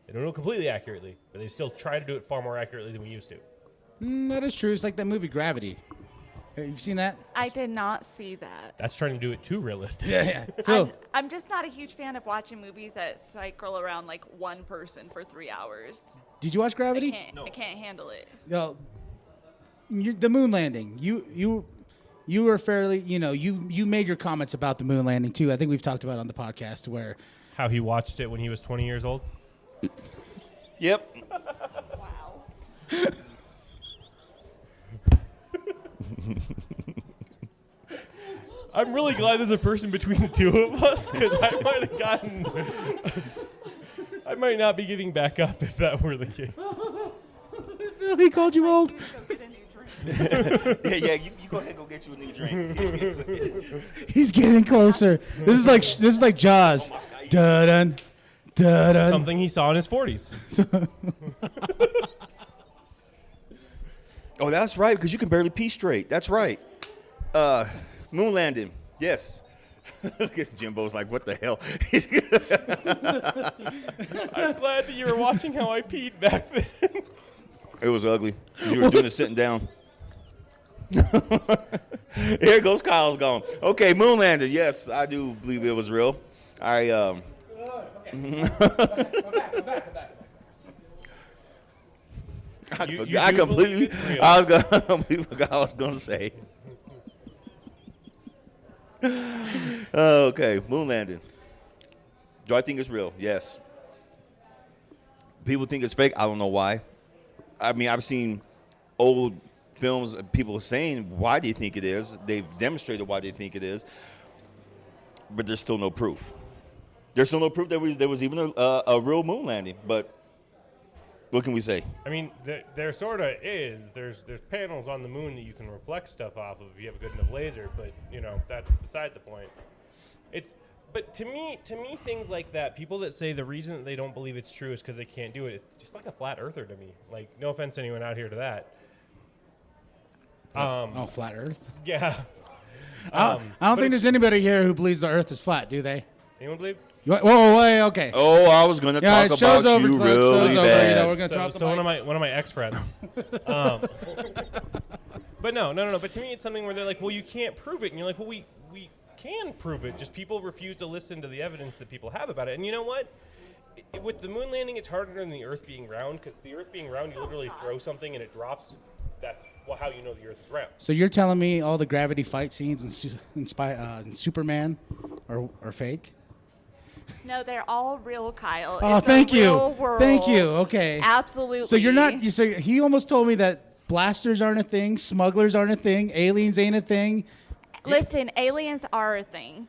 they don't do it completely accurately, but they still try to do it far more accurately than we used to. That is true. It's like that movie Gravity. Have you seen that? I did not see that. That's trying to do it too realistic. Yeah. Phil. I'm just not a huge fan of watching movies that cycle around like one person for 3 hours. Did you watch Gravity? I can't handle it. No. The moon landing. You were fairly, you made your comments about the moon landing too. I think we've talked about it on the podcast where How he watched it when he was 20 years old. Yep. Wow. I'm really glad there's a person between the two of us, because I might not be getting back up if that were the case. he called you old. yeah, you go ahead and go get you a new drink. He's getting closer. This is like Jaws. Dun dun. Something he saw in his 40s. Oh, that's right, because you can barely pee straight. That's right. Moon landing. Yes. Look at Jimbo's like, what the hell? I'm glad that you were watching how I peed back then. It was ugly. You were doing it sitting down. Here goes Kyle's gone. Okay, moon landing. Yes, I do believe it was real. Come back. I completely. I was gonna say. Okay, moon landing. Do I think it's real? Yes. People think it's fake. I don't know why. I mean, I've seen old films, people saying why they think it is. They've demonstrated why they think it is, but there's still no proof. There's still no proof that there was even a real moon landing. But what can we say? I mean, there sort of is. There's panels on the moon that you can reflect stuff off of if you have a good enough laser, but that's beside the point. But to me, things like that, people that say the reason that they don't believe it's true is because they can't do it, it's just like a flat earther to me. Like, no offense to anyone out here to that. Flat Earth. Yeah. I don't think there's anybody here who believes the Earth is flat, do they? Anyone believe? Whoa, wait, okay. Oh, I was gonna talk it show's about over, you so really show's over, bad. you know, we're gonna drop the So one of mics. my ex-friends. But no. But to me, it's something where they're like, well, you can't prove it, and you're like, well, we can prove it. Just people refuse to listen to the evidence that people have about it. And you know what? With the moon landing, it's harder than the Earth being round, because the Earth being round, you literally throw something and it drops. That's how you know the Earth is round. So you're telling me all the gravity fight scenes in Superman are fake? No, they're all real, Kyle. Oh, It's a thank you. real world. Thank you. Okay. Absolutely. So you're not. So he almost told me that blasters aren't a thing, smugglers aren't a thing, aliens ain't a thing. Listen, aliens are a thing.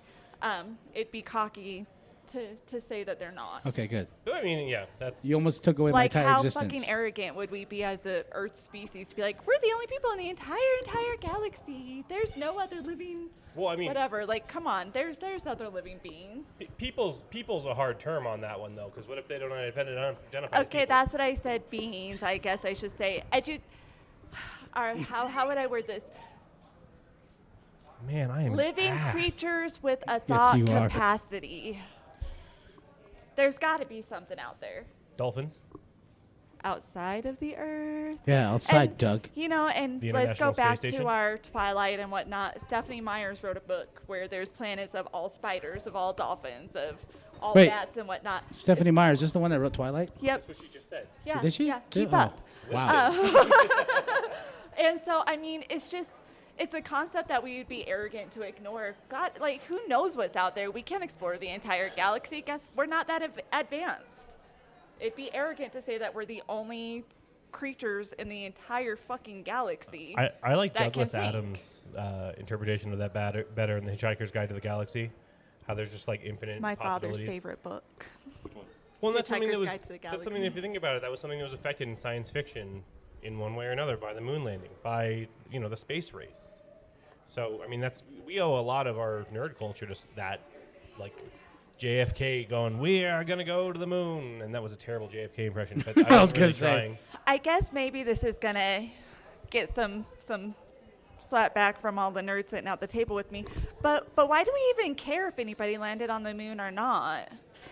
It'd be cocky to say that they're not. Okay, good. I mean, yeah, that's. You almost took away my Like, entire how existence. fucking arrogant would we be as a Earth species to be like, we're the only people in the entire galaxy. There's no other living. Well, I mean, Whatever. Like, come on. There's other living beings. people's a hard term on that one though, because what if they don't identify as Okay, people? that's what I said. Beings. I guess I should say or how would I word this? Man, I am Living an ass. creatures with a thought you are. capacity. There's got to be something out there Dolphins. outside of the Earth. Yeah, outside, And, Doug. You know, and The let's go International back Space to Station? our Twilight and whatnot. Stephanie Myers wrote a book where there's planets of all spiders, of all dolphins, of all Wait. bats and whatnot. Stephanie Myers, is this the one that wrote Twilight? Yep. That's what she just said. Yeah. Did she? Yeah. Did- Keep oh, up. Wow. And so, I mean, it's a concept that we would be arrogant to ignore. God, like, who knows what's out there? We can't explore the entire galaxy. Guess we're not that advanced. It'd be arrogant to say that we're the only creatures in the entire fucking galaxy. I like that can Douglas think. Adams' interpretation of that better in The Hitchhiker's Guide to the Galaxy. How there's just like infinite It's my father's possibilities. favorite book. Well, and that's something that Hitchhiker's was Guide to the that's something that if you think about it, that was something that was affected in science fiction in one way or another by the moon landing, by the space race. So I mean, we owe a lot of our nerd culture to that, like JFK going, "We are gonna go to the moon," and that was a terrible JFK impression. But I was was gonna really say. trying. I guess maybe this is gonna get some slap back from all the nerds sitting at the table with me. But why do we even care if anybody landed on the moon or not?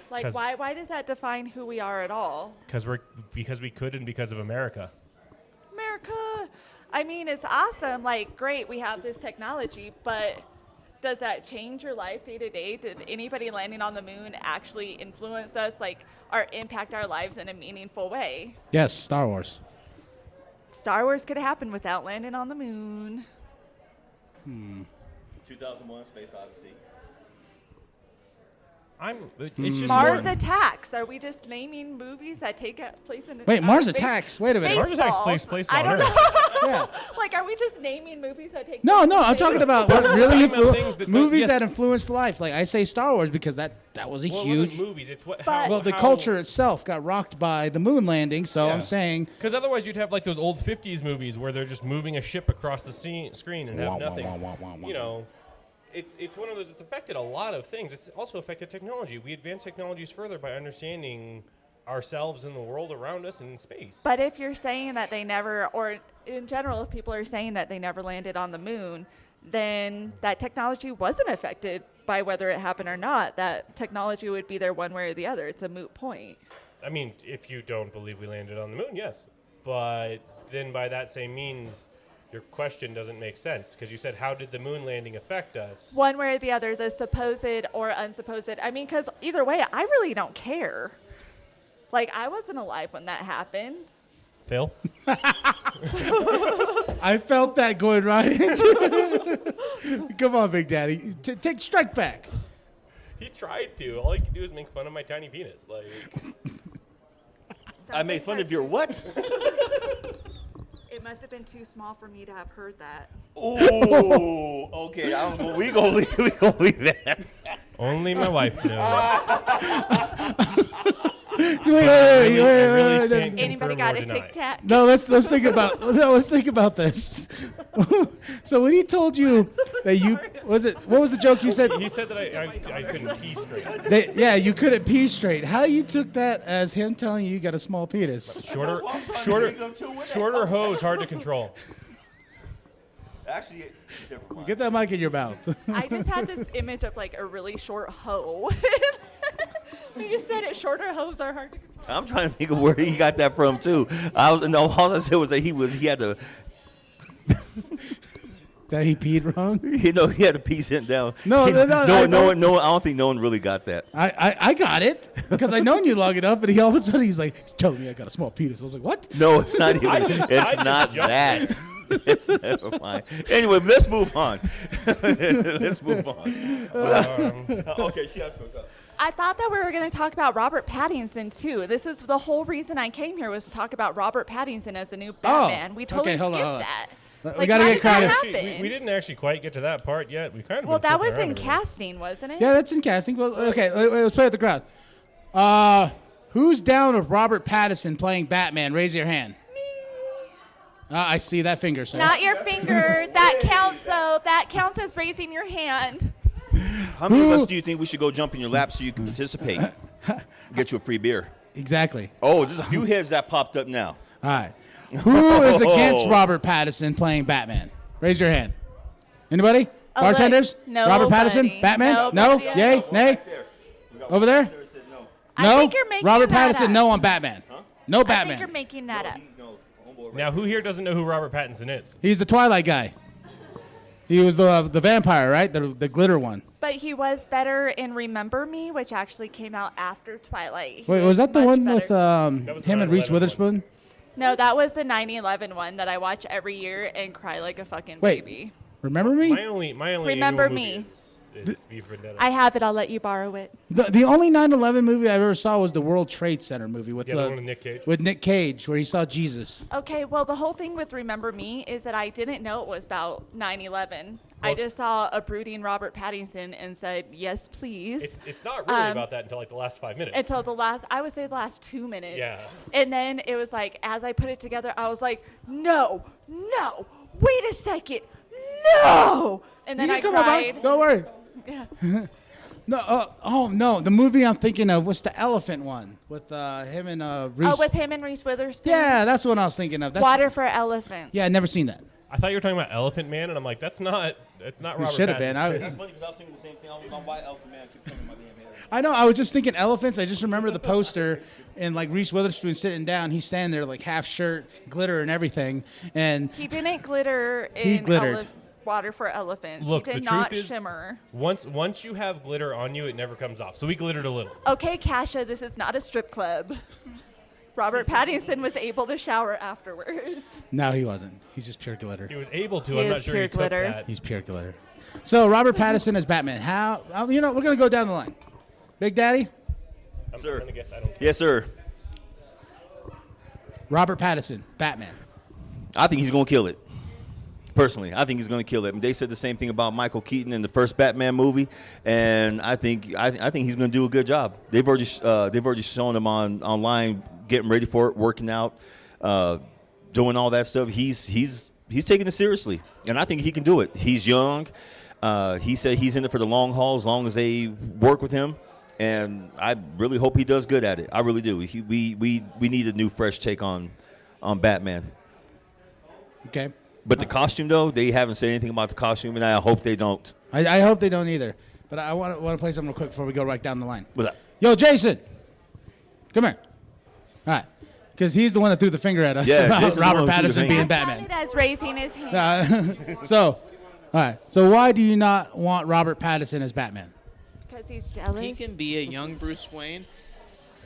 Like, 'Cause- why does that define who we are at all? Because we could and because of America. America. I mean, it's awesome. Like, great, we have this technology, but does that change your life day to day? Did anybody landing on the moon actually influence us, like, or impact our lives in a meaningful way? Yes, Star Wars. Star Wars could happen without landing on the moon. 2001: Space Odyssey. It's just Mars more- Attacks. Are we just naming movies that take place in? Wait, Mars space- Attacks. Wait a minute. Mars Attacks Spaceballs. takes place I on don't Earth. know. Yeah. Like, are we just naming movies that take? No, place no, in I'm space? talking about what really Talking about things that- movies yes. that influenced life. Like I say Star Wars because that was a Well, it huge. wasn't movies. It's what. But- Well, the culture itself got rocked by the moon landing, so I'm saying Because otherwise, you'd have like those old '50s movies where they're just moving a ship across the screen and have Wah, wah, nothing. wah, wah, wah, wah. You know, it's one of those. It's affected a lot of things. It's also affected technology. We advance technologies further by understanding ourselves and the world around us in space. But if you're saying that they never, or in general, if people are saying that they never landed on the moon, then that technology wasn't affected by whether it happened or not. That technology would be there one way or the other. It's a moot point. I mean, if you don't believe we landed on the moon, yes. But then by that same means, your question doesn't make sense because you said, how did the moon landing affect us? One way or the other, the supposed or unsupposed. I mean, because either way, I really don't care. Like, I wasn't alive when that happened. Phil? I felt that going right into. Come on, Big Daddy, take strike back. He tried to. All he could do is make fun of my tiny penis. Like, I made fun of your what? It must have been too small for me to have heard that. Oh, okay. We gonna leave that. only my wife knows. Wait, I really can't Anybody confirm got or a deny. Tic Tac? No, let's think about this. So when he told you that what was the joke you said? He said that I couldn't pee straight. You couldn't pee straight. How you took that as him telling you got a small penis? Shorter hose, hard to control. Actually, never mind. Get that mic in your mouth. I just had this image of like a really short hoe. You just said it. Shorter hoes are hard to control. I'm trying to think of where he got that from too. All I said was that he had to. That he peed wrong? He had to pee sitting down. No, no, I don't think no one really got that. I got it because I known you long enough, and he all of a sudden he's telling me I got a small penis. I was like, what? No, it's not even. I Not just jumped that. It's never mind. Anyway, let's move on. Let's move on. Okay, she has what's up. I thought that we were going to talk about Robert Pattinson too. This is the whole reason I came here was to talk about Robert Pattinson as a new Batman. We totally hold skipped on. that. We gotta how get did that crowded. happen? We didn't actually quite get to that part yet. We kind of Well, been that flipping was around in a little. casting, wasn't it? Yeah, that's in casting. Well, okay, let's play with the crowd. Who's down with Robert Pattinson playing Batman? Raise your hand. I see that finger, sir. Not your finger. That counts, though. That counts as raising your hand. How many of us do you think we should go jump in your lap so you can participate? Get you a free beer. Exactly. Oh, there's a few heads that popped up now. All right. Who is against Robert Pattinson playing Batman? Raise your hand. Anybody? Oh, Bartenders? look. Robert Nobody. Pattinson? Batman? Nobody. No? Yay? Nay? Over there? I No? think you're making Robert that Pattinson, up. no on Batman. No I Batman. think you're making that up. Now, who here doesn't know who Robert Pattinson is? He's the Twilight guy. He was the vampire, right? The glitter one. But he was better in Remember Me, which actually came out after Twilight. He Wait, was that the much one better. with was the him and Reese 9/11 Witherspoon? No, that was the 9/11 one that I watch every year and cry like a fucking Wait. baby. Remember me? My only Remember annual Me. movie is V for Vendetta. I have it. I'll let you borrow it. The only 9/11 movie I ever saw was the World Trade Center movie with Yeah, the one with Nick Cage. with Nick Cage, where he saw Jesus. Okay, well, the whole thing with Remember Me is that I didn't know it was about 9/11. I Well, it's- just saw a brooding Robert Pattinson and said, yes, please. It's not really about that until like the last 5 minutes. Until I would say the last 2 minutes. Yeah. And then it was like, as I put it together, I was like, no, wait a second, no. And then You I can come on, cried. bud. Don't worry. Yeah. No, oh no, the movie I'm thinking of was the elephant one with him and Reese. Oh, with him and Reese Witherspoon? Yeah, that's what I was thinking of. That's Water for Elephants. Yeah, I'd never seen that. I thought you were talking about Elephant Man, and I'm like, that's not Robert should have been. Pattinson. That's funny because I was thinking the same thing. I was on why Alpha Man keep coming in my damn head. I know. I was just thinking elephants. I just remember the poster and like Reese Witherspoon sitting down. He's standing there like half shirt, glitter and everything, and He didn't glitter He in glittered. Water for Elephants. Look, he the did truth not is- shimmer. Once you have glitter on you, it never comes off. So we glittered a little. Okay, Kasha, this is not a strip club. Robert Pattinson was able to shower afterwards. no, he wasn't. He's just pure glitter. He was able to. He I'm is not sure pure he took glitter. that. He's pure glitter. So Robert Pattinson as Batman. How? We're gonna go down the line. Big Daddy, Sir. I'm gonna guess I don't care. Yes, sir. Robert Pattinson, Batman. I think he's going to kill it. Personally, I think he's going to kill it. I mean, they said the same thing about Michael Keaton in the first Batman movie, and I think he's going to do a good job. They've already shown him online getting ready for it, working out, doing all that stuff. He's taking it seriously, and I think he can do it. He's young. He said he's in it for the long haul as long as they work with him, and I really hope he does good at it. I really do. We need a new, fresh take on Batman. Okay. But the costume, though, they haven't said anything about the costume, and I hope they don't. I hope they don't either. But I want to play something real quick before we go right down the line. What's that? Yo, Jason, come here. All right, because he's the one that threw the finger at us Yeah, about Jason's the Robert one who threw the Pattinson finger. being That Batman. counted as raising his hand. All right. So why do you not want Robert Pattinson as Batman? Because he's jealous. He can be a young Bruce Wayne.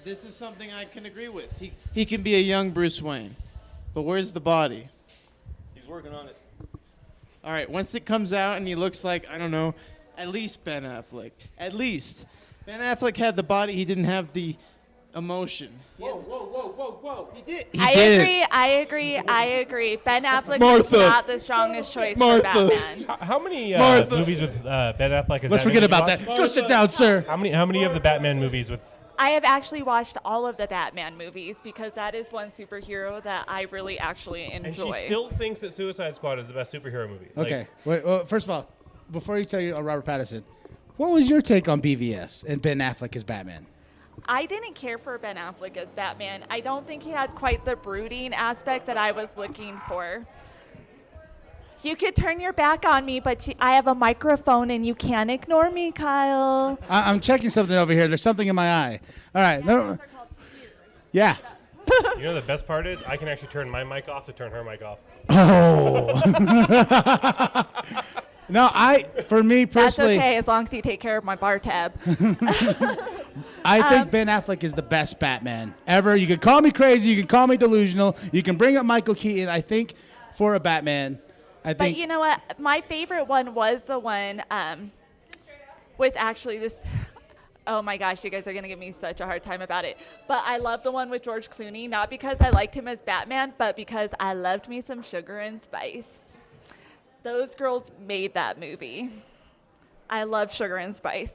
This is something I can agree with. He can be a young Bruce Wayne. But where's the body? He's working on it. All right, once it comes out and he looks like, I don't know, at least Ben Affleck. At least. Ben Affleck had the body, he didn't have the emotion. Whoa. He did. He I did. agree. Ben Affleck Martha. is not the strongest choice Martha. for Batman. How many Martha. movies with Ben Affleck as Let's Batman forget did you about watch? that. Go sit down, sir. How many of the Batman movies with? I have actually watched all of the Batman movies because that is one superhero that I really actually enjoy. And she still thinks that Suicide Squad is the best superhero movie. Like, Okay. Wait. Well, first of all, before you tell you Robert Pattinson, what was your take on BVS and Ben Affleck as Batman? I didn't care for Ben Affleck as Batman. I don't think he had quite the brooding aspect that I was looking for. You could turn your back on me, but I have a microphone and you can't ignore me, Kyle. I'm checking something over here. There's something in my eye. All right. No. Yeah. You know the best part is I can actually turn my mic off to turn her mic off. Oh. No, for me That's personally, okay, as long as you take care of my bar tab. I think Ben Affleck is the best Batman ever. You can call me crazy. You can call me delusional. You can bring up Michael Keaton. I think for a Batman, But you know what? My favorite one was the one with actually this. Oh my gosh, you guys are going to give me such a hard time about it. But I love the one with George Clooney, not because I liked him as Batman, but because I loved me some Sugar and Spice. Those girls made that movie. I love Sugar and Spice.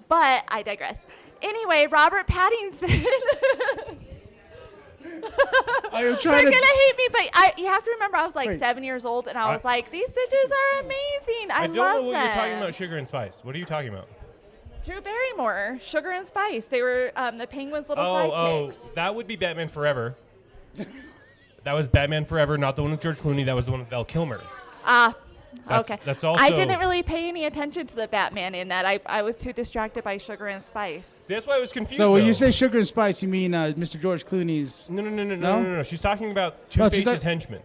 But I digress. Anyway, Robert Pattinson. I'm trying They're to. going to hate me, but you have to remember I was like Wait. 7 years old, and I was like, these bitches are amazing. I don't love know what them. you're talking about, Sugar and Spice. What are you talking about? Drew Barrymore, Sugar and Spice. They were the Penguin's little sidekicks. That would be Batman Forever. That was Batman Forever, not the one with George Clooney. That was the one with Val Kilmer. Okay. That's also. I didn't really pay any attention to the Batman in that. I was too distracted by Sugar and Spice. That's why I was confused. So when though. you say Sugar and Spice, you mean Mr. George Clooney's? No. She's talking about No, she's Two-Face's not- henchmen.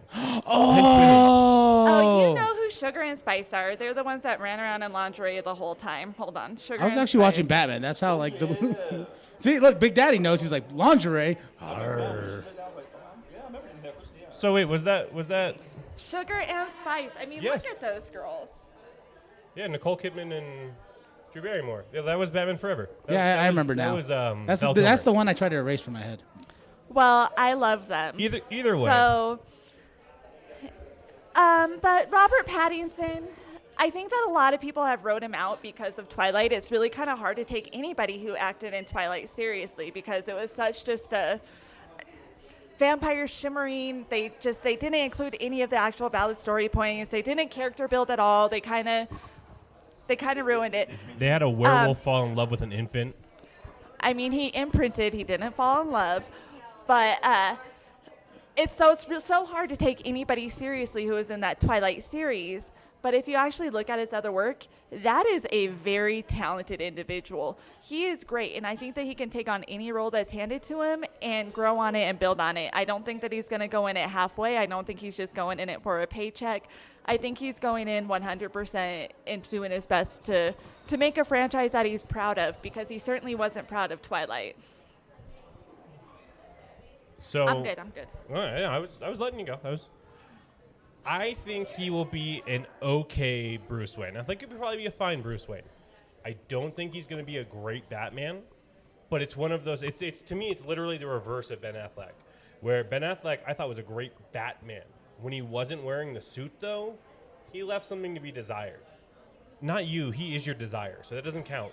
Oh, you know who Sugar and Spice are. They're the ones that ran around in lingerie the whole time. Hold on. Sugar I was and actually watching Spice. Batman. That's how like the. See, look, Big Daddy knows. He's like lingerie. Arr. So wait, was that? Sugar and Spice. I mean, Yes. look at those girls. Yeah, Nicole Kidman and Drew Barrymore. Yeah, that was Batman Forever. I remember now. That was That's Val that's the Kilmer. one I tried to erase from my head. Well, I love them. Either way. So, but Robert Pattinson, I think that a lot of people have wrote him out because of Twilight. It's really kind of hard to take anybody who acted in Twilight seriously because it was such just a vampire shimmering. They didn't include any of the actual valid story points. They didn't character build at all. They kind of ruined it. They had a werewolf fall in love with an infant. I mean, he imprinted. He didn't fall in love, but it's so hard to take anybody seriously who is in that Twilight series. But if you actually look at his other work, that is a very talented individual. He is great, and I think that he can take on any role that's handed to him and grow on it and build on it. I don't think that he's going to go in it halfway. I don't think he's just going in it for a paycheck. I think he's going in 100% and doing his best to make a franchise that he's proud of, because he certainly wasn't proud of Twilight. So I'm good. Well, yeah, I was letting you go. I think he will be an okay Bruce Wayne. I think he'll probably be a fine Bruce Wayne. I don't think he's going to be a great Batman, but it's one of those. It's to me, it's literally the reverse of Ben Affleck, where Ben Affleck I thought was a great Batman. When he wasn't wearing the suit, though, he left something to be desired. Not you. He is your desire, so that doesn't count.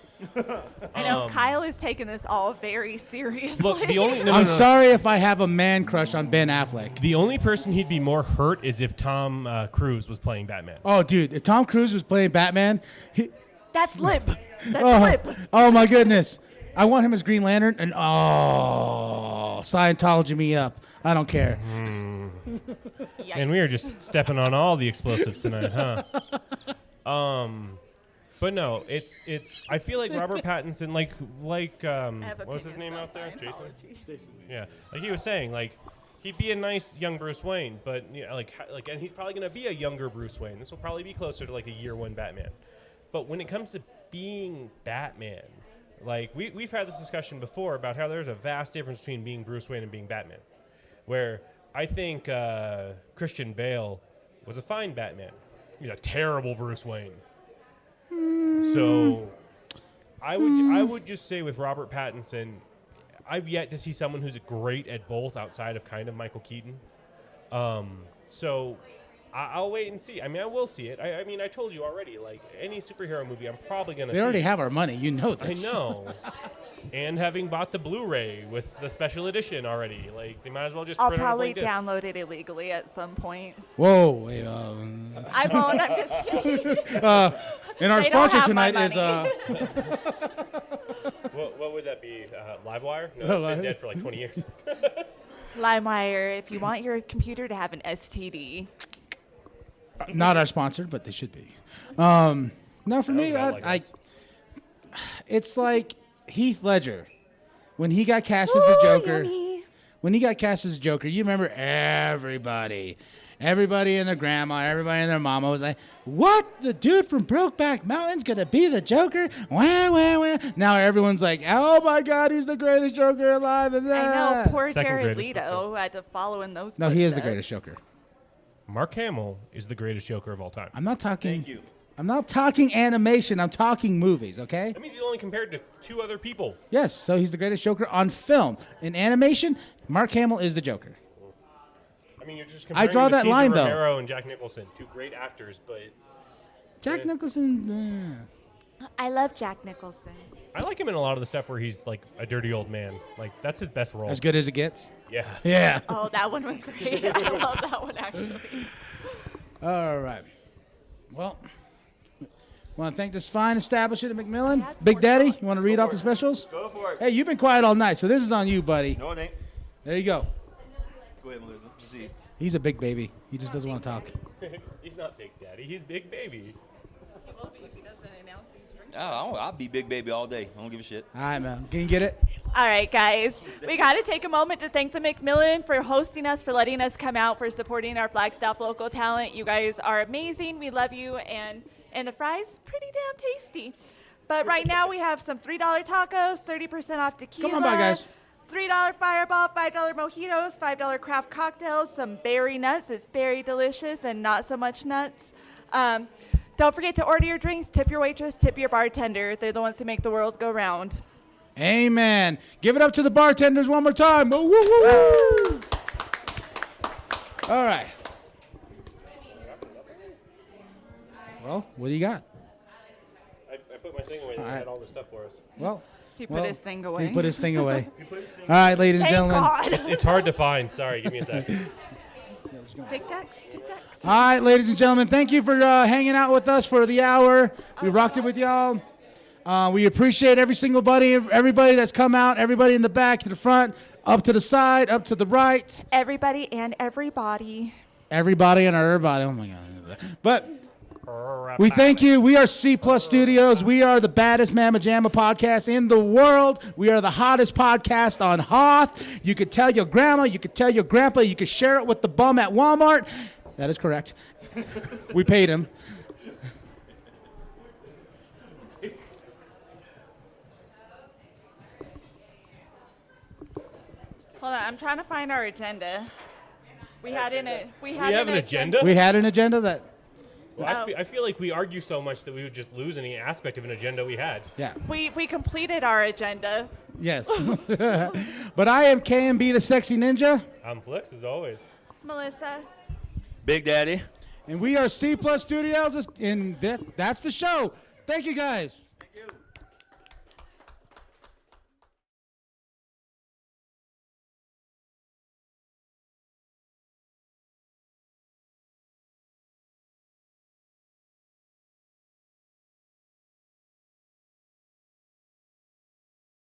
I know Kyle is taking this all very seriously. Look, the only I'm sorry if I have a man crush on Ben Affleck. The only person he'd be more hurt is if Tom Cruise was playing Batman. Oh, dude, if Tom Cruise was playing Batman, That's lip. That's lip. oh my goodness, I want him as Green Lantern, and Scientology me up. I don't care. And we are just stepping on all the explosives tonight, huh? But no, it's. I feel like Robert Pattinson, like what was his name out there? Jason. Yeah, like he was saying, like he'd be a nice young Bruce Wayne, but like, and he's probably gonna be a younger Bruce Wayne. This will probably be closer to like a year one Batman. But when it comes to being Batman, like we've had this discussion before about how there's a vast difference between being Bruce Wayne and being Batman. Where I think Christian Bale was a fine Batman. He's a terrible Bruce Wayne. So I would just say with Robert Pattinson, I've yet to see someone who's great at both outside of kind of Michael Keaton. So I'll wait and see. I mean, I will see it. I mean, I told you already, like any superhero movie, I'm probably going to see. We already have our money. You know this. I know. And having bought the Blu-ray with the special edition already, like they might as well just I'll print probably it on a blank download it illegally at some point. Whoa. Wait, I won't. I'm just kidding. and our They don't sponsor have my tonight is disc. What would that be? Livewire? No, it's been dead for like 20 years. LimeWire, if you want your computer to have an STD. Not our sponsor, but they should be. No, for me, Sounds about like us. it's like Heath Ledger when he got cast as the Joker. Yummy. When he got cast as Joker, you remember everybody and their grandma, everybody and their mama was like, "What? The dude from Brokeback Mountain's gonna be the Joker?" Wah, wah, wah. Now everyone's like, "Oh my God, he's the greatest Joker alive!" And I know, poor Second Jared greatest, Leto had to follow in those. No, he is the footsteps. greatest Joker. Mark Hamill is the greatest Joker of all time. I'm not talking. Thank you. I'm not talking animation. I'm talking movies. Okay. That means he's only compared to 2 other people. Yes. So he's the greatest Joker on film. In animation, Mark Hamill is the Joker. I mean, you're just I comparing draw him to that Cesar line, though. Romero and Jack Nicholson, 2 great actors, but Jack Nicholson. I love Jack Nicholson. I like him in a lot of the stuff where he's like a dirty old man. Like that's his best role. As good as it gets. Yeah. Yeah. Oh, that one was great. I love that one actually. All right. Well, want to thank this fine establishment at McMillan. Yeah, Big Daddy, $40. you want to read off the specials? Go for it. Hey, you've been quiet all night, so this is on you, buddy. No, it ain't. There you go. Go ahead, Melissa. See. He's a big baby. He just doesn't want to talk. He's not Big Daddy. He's Big Baby. He will be if he doesn't announce these drinks. I'll be Big Baby all day. I don't give a shit. All right, man. Can you get it? All right, guys. We got to take a moment to thank the McMillan for hosting us, for letting us come out, for supporting our Flagstaff local talent. You guys are amazing. We love you. And the fries, pretty damn tasty. But right now we have some $3 tacos, 30% off tequila. Come on by, guys. $3 Fireball, $5 mojitos, $5 craft cocktails, some berry nuts. It's very delicious and not so much nuts. Don't forget to order your drinks, tip your waitress, tip your bartender. They're the ones who make the world go round. Amen. Give it up to the bartenders one more time. Woo, woo, woo. All right. Well, what do you got? I put my thing away and All they right. had all this stuff for us. Well, He put his thing away. He put his thing away. All right, ladies and Thank gentlemen. God. It's hard to find. Sorry, give me a sec. Tic Tacs, Tic Tacs. All right, ladies and gentlemen, thank you for hanging out with us for the hour. We rocked it with y'all. We appreciate everybody that's come out, everybody in the back, to the front, up to the side, up to the right. Everybody and everybody. Everybody and everybody. Oh, my God. But we thank you. We are C Studios. We are the baddest Mamma Jamma podcast in the world. We are the hottest podcast on Hoth. You could tell your grandma, you could tell your grandpa, you could share it with the bum at Walmart. That is correct. We paid him. Hold on, I'm trying to find our agenda. We have an agenda? We had an agenda that, Well, I feel like we argue so much that we would just lose any aspect of an agenda we had. yeah. We completed our agenda. Yes. But I am KMB the Sexy Ninja, I'm Flex as always. Melissa. Big Daddy. and we are C Studios, and that's the show. Thank you, guys.